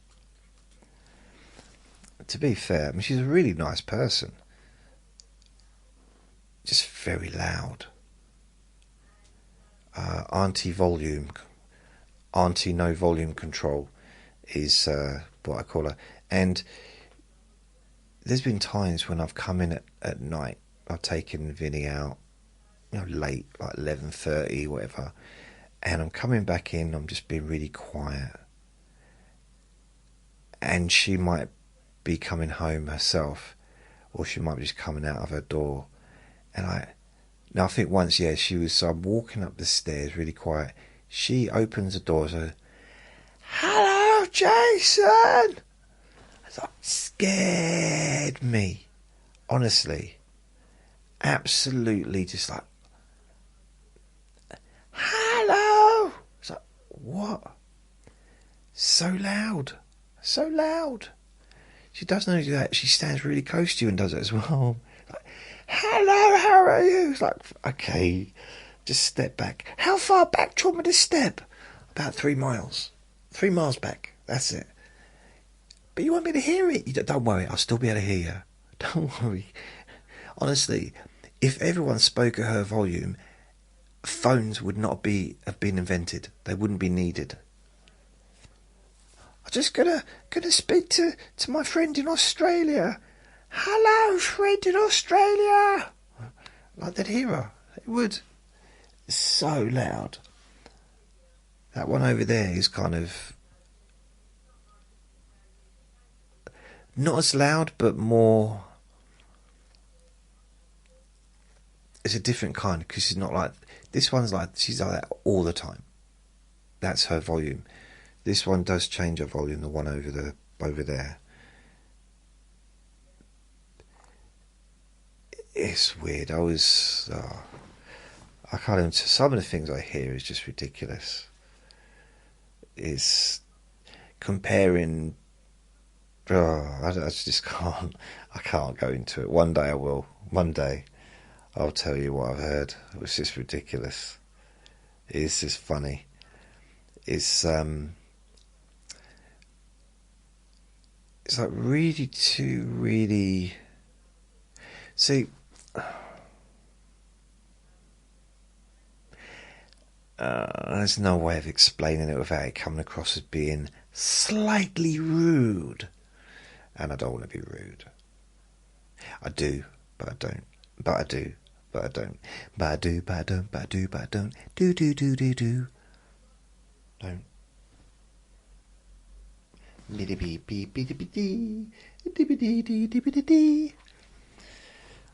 To be fair, I mean, she's a really nice person. Just very loud. Auntie no volume control is what I call her. And there's been times when I've come in at night, I've taken Vinny out, late, like 11:30, whatever, and I'm coming back in, I'm just being really quiet, and she might be coming home herself, or she might be just coming out of her door, and I think once, so I'm walking up the stairs really quiet, she opens the door, so, "Hello, Jason!" It's like, scared me, honestly, absolutely, just like, "Hello!" It's like, what? So loud. She doesn't do that. She stands really close to you and does it as well. Like, "Hello, how are you?" It's like, okay, just step back. How far back do you want me to step? About 3 miles. 3 miles back. That's it. But you want me to hear it? Don't worry, I'll still be able to hear you. Don't worry. Honestly, if everyone spoke at her volume, phones would not have been invented. They wouldn't be needed. I'm just gonna speak to my friend in Australia. "Hello, friend in Australia." Like, they'd hear her. They would. It's so loud. That one over there is kind of not as loud, but more. It's a different kind, because she's not like this one's like, she's like that all the time. That's her volume. This one does change her volume. The one over there. It's weird. I can't even. Some of the things I hear is just ridiculous. It's comparing. I just can't. I can't go into it. One day I will. One day I'll tell you what I've heard. It was just ridiculous. It's just funny. It's like really see. There's no way of explaining it without it coming across as being slightly rude. And I don't want to be rude. I do, but I don't. But I do, but I don't. But I do, but I don't. But I do, but I don't. Do. Don't.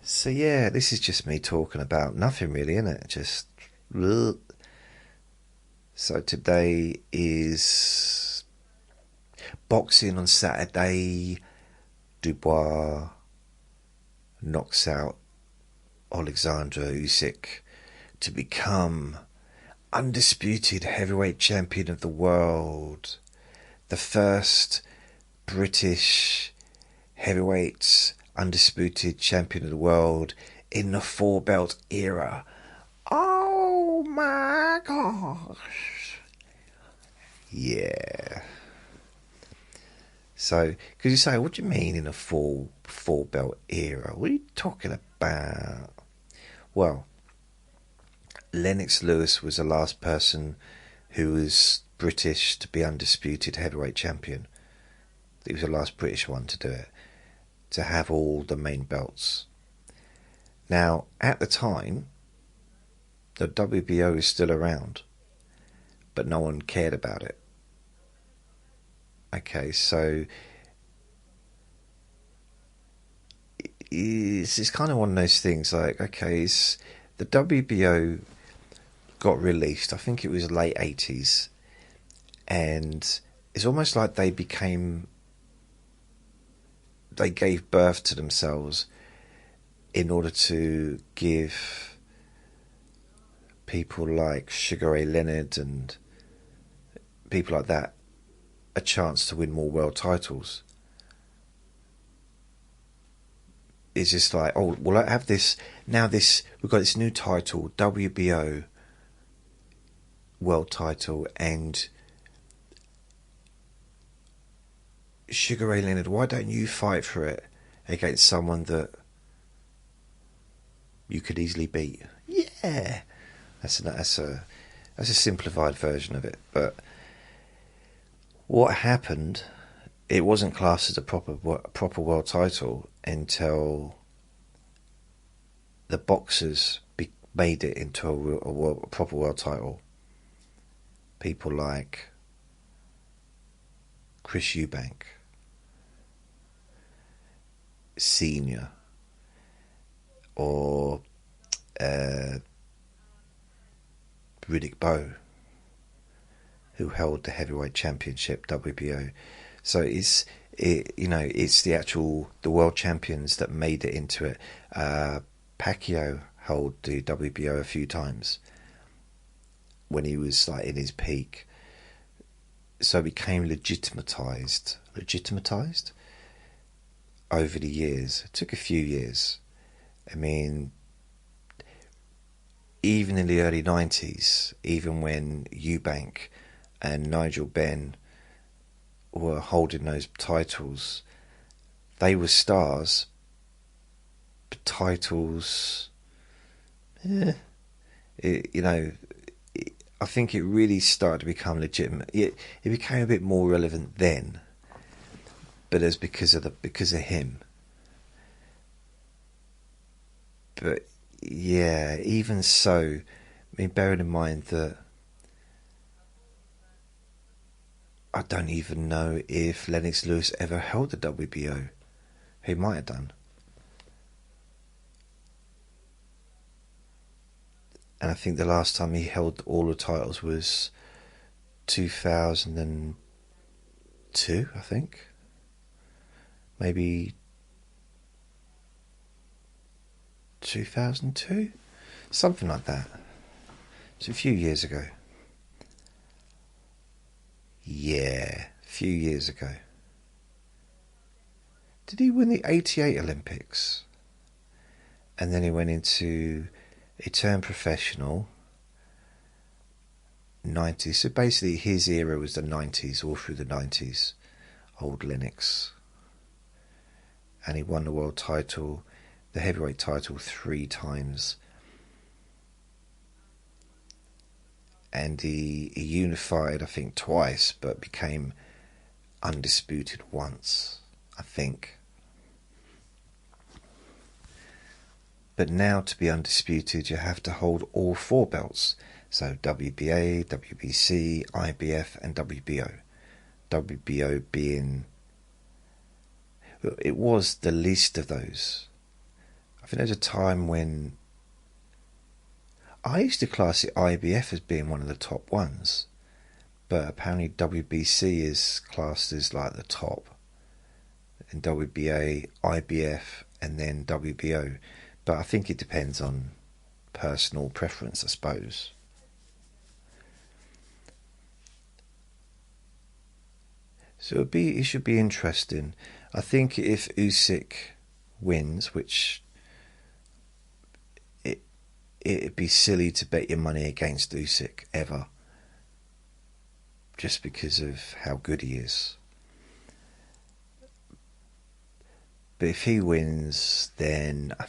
So yeah, this is just me talking about nothing really, isn't it? Just. So today is boxing on Saturday. Dubois knocks out Alexander Usyk to become undisputed heavyweight champion of the world. The first British heavyweight undisputed champion of the world in the 4-belt era. Oh my gosh. Yeah. So, because you say, what do you mean in a four belt era? What are you talking about? Well, Lennox Lewis was the last person who was British to be undisputed heavyweight champion. He was the last British one to do it. to have all the main belts. Now, at the time, the WBO is still around, but no one cared about it. Okay, so it's kind of one of those things like, okay, the WBO got released, I think it was late 80s, and it's almost like they gave birth to themselves in order to give people like Sugar Ray Leonard and people like that a chance to win more world titles. It's just like, oh, well, I have this now. We've got this new title, WBO world title, and Sugar Ray Leonard, why don't you fight for it against someone that you could easily beat? Yeah, that's a simplified version of it. But what happened? It wasn't classed as a proper world title until the boxers made it into a proper world title. People like Chris Eubank Senior, or Riddick Bowe, who held the heavyweight championship WBO. So it's the world champions that made it into it. Pacquiao held the WBO a few times when he was like in his peak. So it became legitimatized over the years. It took a few years. I mean, even in the early 90s, even when Eubank and Nigel Benn were holding those titles, they were stars, but titles, I think it really started to become legitimate. It became a bit more relevant then, but it's because of him. But yeah, even so, I mean, bearing in mind that I don't even know if Lennox Lewis ever held the WBO. He might have done. And I think the last time he held all the titles was 2002, I think. Maybe 2002? Something like that. It's a few years ago. Yeah, a few years ago. Did he win the 88 Olympics? And then he turned professional 90s. So basically his era was the 90s, all through the 90s. Old Lennox. And he won the world title, the heavyweight title, 3 times. And he unified, I think, twice, but became undisputed once, I think. But now to be undisputed, you have to hold all 4 belts. So WBA, WBC, IBF and WBO. WBO being... it was the least of those. I think there was a time when I used to class the IBF as being one of the top ones, but apparently WBC is classed as like the top, and WBA, IBF, and then WBO. But I think it depends on personal preference, I suppose. So it should be interesting. I think if Usyk wins, which it'd be silly to bet your money against Usyk ever, just because of how good he is. But if he wins, then I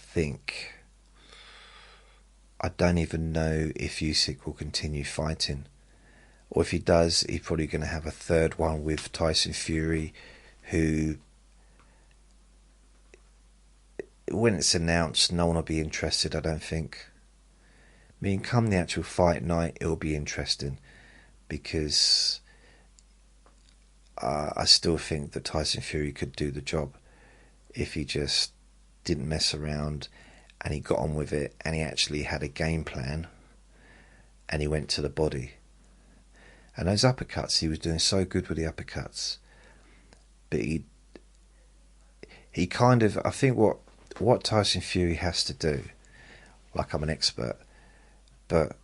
don't even know if Usyk will continue fighting. Or if he does, he's probably going to have a third one with Tyson Fury, who when it's announced, no one will be interested, I don't think. I mean, come the actual fight night, it'll be interesting, because I still think that Tyson Fury could do the job if he just didn't mess around and he got on with it and he actually had a game plan and he went to the body. And those uppercuts, he was doing so good with the uppercuts. But he kind of, I think what Tyson Fury has to do, like I'm an expert, but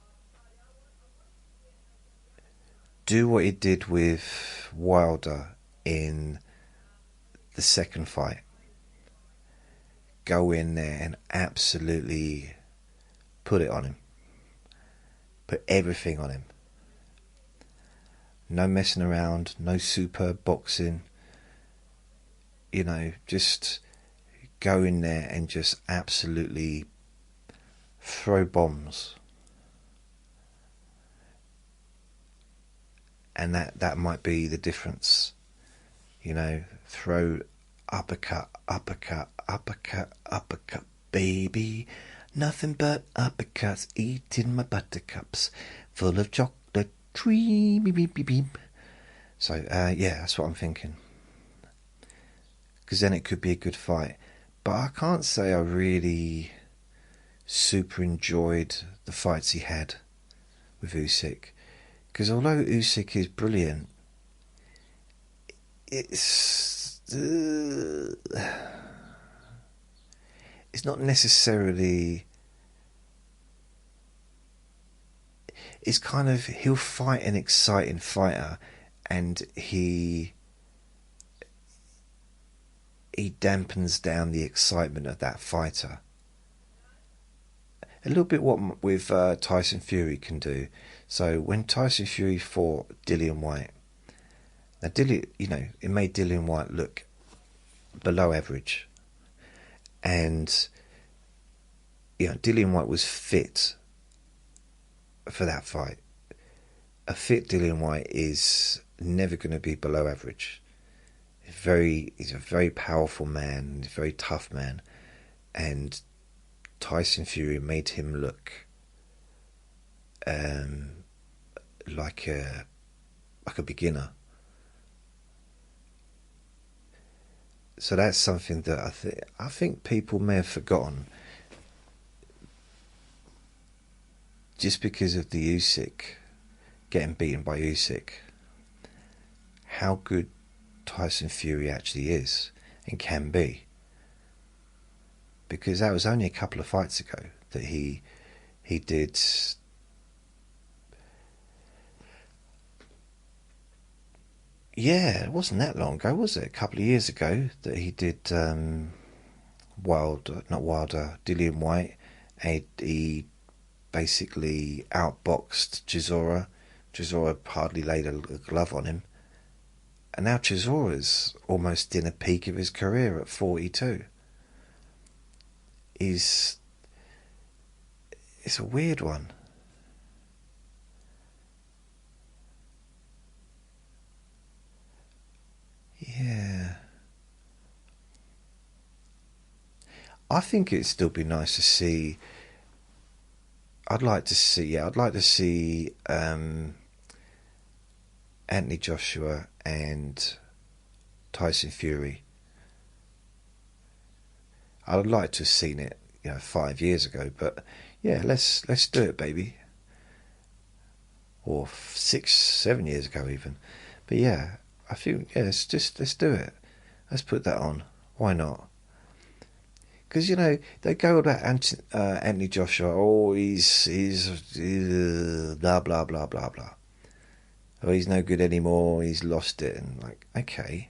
do what he did with Wilder in the second fight. Go in there and absolutely put it on him. Put everything on him. No messing around, no superb boxing. You know, just go in there and just absolutely throw bombs. And that might be the difference. You know, throw uppercut, uppercut, uppercut, uppercut, baby. Nothing but uppercuts, eating my buttercups, full of chocolate, tree, beep, beep, beep, beep. So, yeah, that's what I'm thinking. Because then it could be a good fight. But I can't say I really super enjoyed the fights he had with Usyk. Because although Usyk is brilliant, it's not necessarily. It's kind of, he'll fight an exciting fighter, and he dampens down the excitement of that fighter. A little bit what with Tyson Fury can do. So when Tyson Fury fought Dillian Whyte, now Dillian, you know, it made Dillian Whyte look below average, and you know, Dillian Whyte was fit for that fight. A fit Dillian Whyte is never going to be below average. He's a very powerful man, he's a very tough man, and Tyson Fury made him look like a beginner. So that's something that I think people may have forgotten, just because of the Usyk getting beaten by Usyk, how good Tyson Fury actually is and can be. Because that was only a couple of fights ago that he did. Yeah, it wasn't that long ago, was it? A couple of years ago that he did Dillian Whyte, and he basically outboxed Chisora. Chisora hardly laid a glove on him. And now Chisora's almost in a peak of his career at 42. It's a weird one. Yeah. I think it'd still be nice to see. I'd like to see Anthony Joshua and Tyson Fury. I would like to have seen it, 5 years ago, but yeah, let's do it, baby. Or 6, 7 years ago, even. But yeah, I think let's do it. Let's put that on. Why not? Because they go about Anthony Joshua. Oh, he's blah blah blah blah blah. Oh, he's no good anymore. He's lost it, and okay,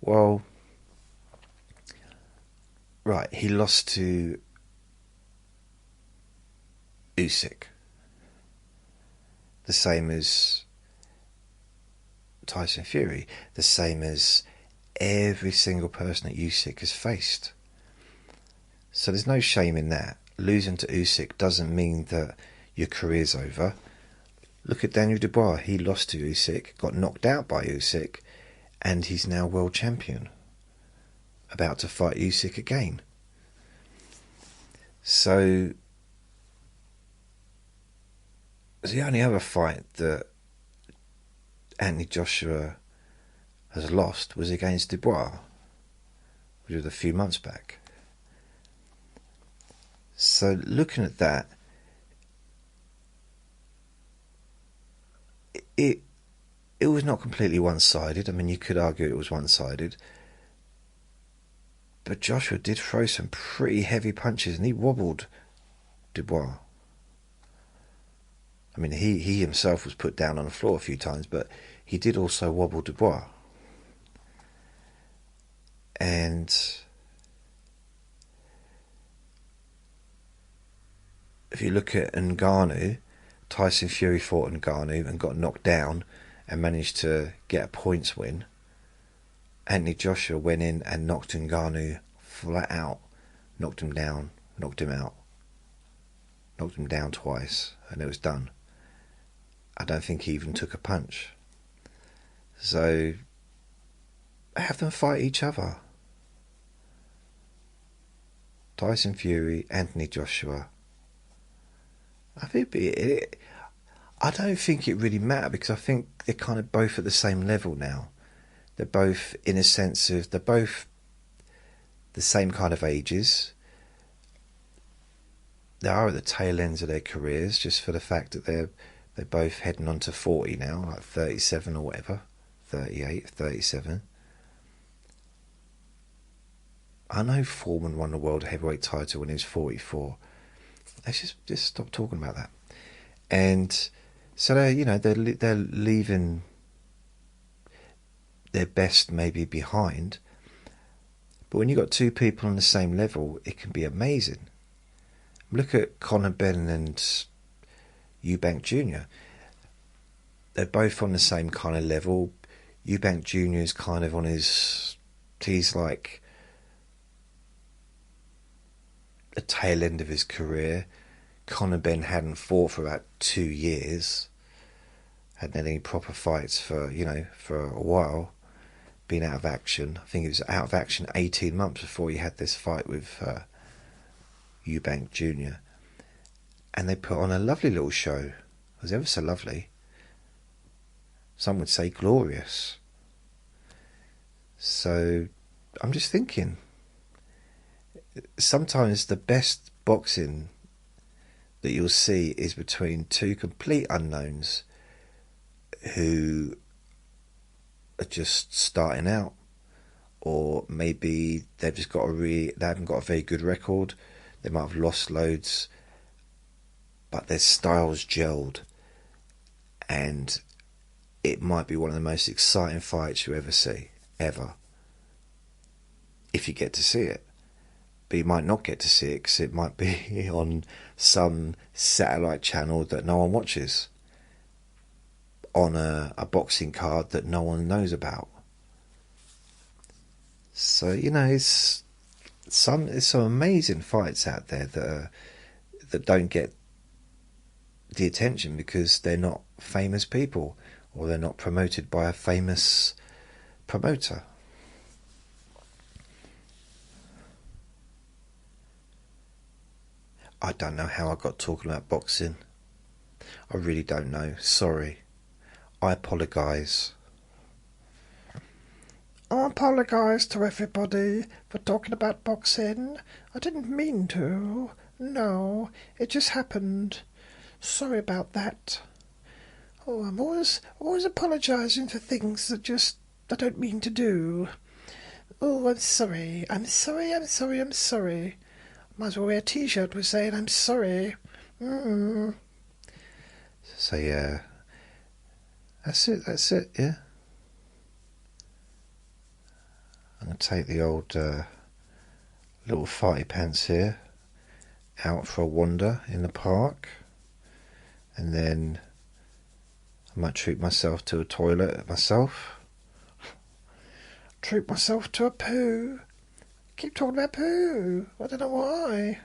well. Right, he lost to Usyk. The same as Tyson Fury. The same as every single person that Usyk has faced. So there's no shame in that. Losing to Usyk doesn't mean that your career's over. Look at Daniel Dubois. He lost to Usyk, got knocked out by Usyk, and he's now world champion. About to fight Usyk again. So the only other fight that Anthony Joshua has lost was against Dubois, which was a few months back. So looking at that, it was not completely one-sided. I mean, you could argue it was one-sided, but Joshua did throw some pretty heavy punches, and he wobbled Dubois. I mean, he himself was put down on the floor a few times, but he did also wobble Dubois. And if you look at Ngannou, Tyson Fury fought Ngannou and got knocked down and managed to get a points win. Anthony Joshua went in and knocked Ngannou flat out, knocked him down, knocked him out, knocked him down twice, and it was done. I don't think he even took a punch. So have them fight each other. Tyson Fury, Anthony Joshua. I don't think it really matters, because I think they're kind of both at the same level now. They're both, in a sense of, they're both the same kind of ages. They are at the tail ends of their careers, just for the fact that they're both heading on to 40 now, like 37 or whatever, 38, 37. I know Foreman won the world heavyweight title when he was 44. Let's just stop talking about that. And so they're leaving their best maybe behind. But when you've got two people on the same level, it can be amazing. Look at Conor Benn and Eubank Jr. They're both on the same kind of level. Eubank Jr. is kind of on he's like the tail end of his career. Conor Benn hadn't fought for about 2 years. Hadn't had any proper fights for a while. Been out of action. I think he was out of action 18 months before he had this fight with Eubank Jr. And they put on a lovely little show. It was ever so lovely. Some would say glorious. So I'm just thinking, sometimes the best boxing that you'll see is between two complete unknowns who are just starting out, or maybe they've just got they haven't got a very good record. They might have lost loads, but their styles gelled, and it might be one of the most exciting fights you ever see, ever, if you get to see it. But you might not get to see it because it might be on some satellite channel that no one watches, on a boxing card that no one knows about. So it's some amazing fights out there that don't get the attention because they're not famous people, or they're not promoted by a famous promoter. I don't know how I got talking about boxing. I really don't know. Sorry. I apologise. I apologise to everybody for talking about boxing. I didn't mean to. No, it just happened. Sorry about that. Oh, I'm always apologising for things that I don't mean to do. Oh, I'm sorry. I'm sorry. Might as well wear a t-shirt with saying I'm sorry. So yeah, that's it, yeah. I'm going to take the old little farty pants here out for a wander in the park, and then I might treat myself to a toilet myself. Treat myself to a poo. Keep talking about poo. I don't know why.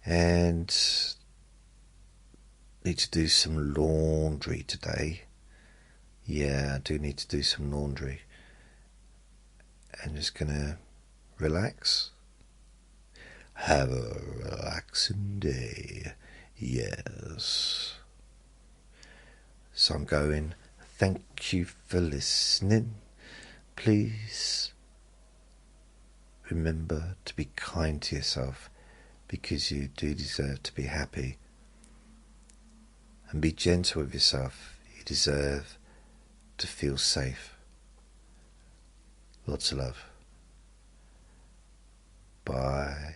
And need to do some laundry today. Yeah, I do need to do some laundry. I'm just gonna relax. Have a relaxing day. Yes. So I'm going. Thank you for listening. Please remember to be kind to yourself, because you do deserve to be happy. And be gentle with yourself. You deserve to feel safe. Lots of love. Bye.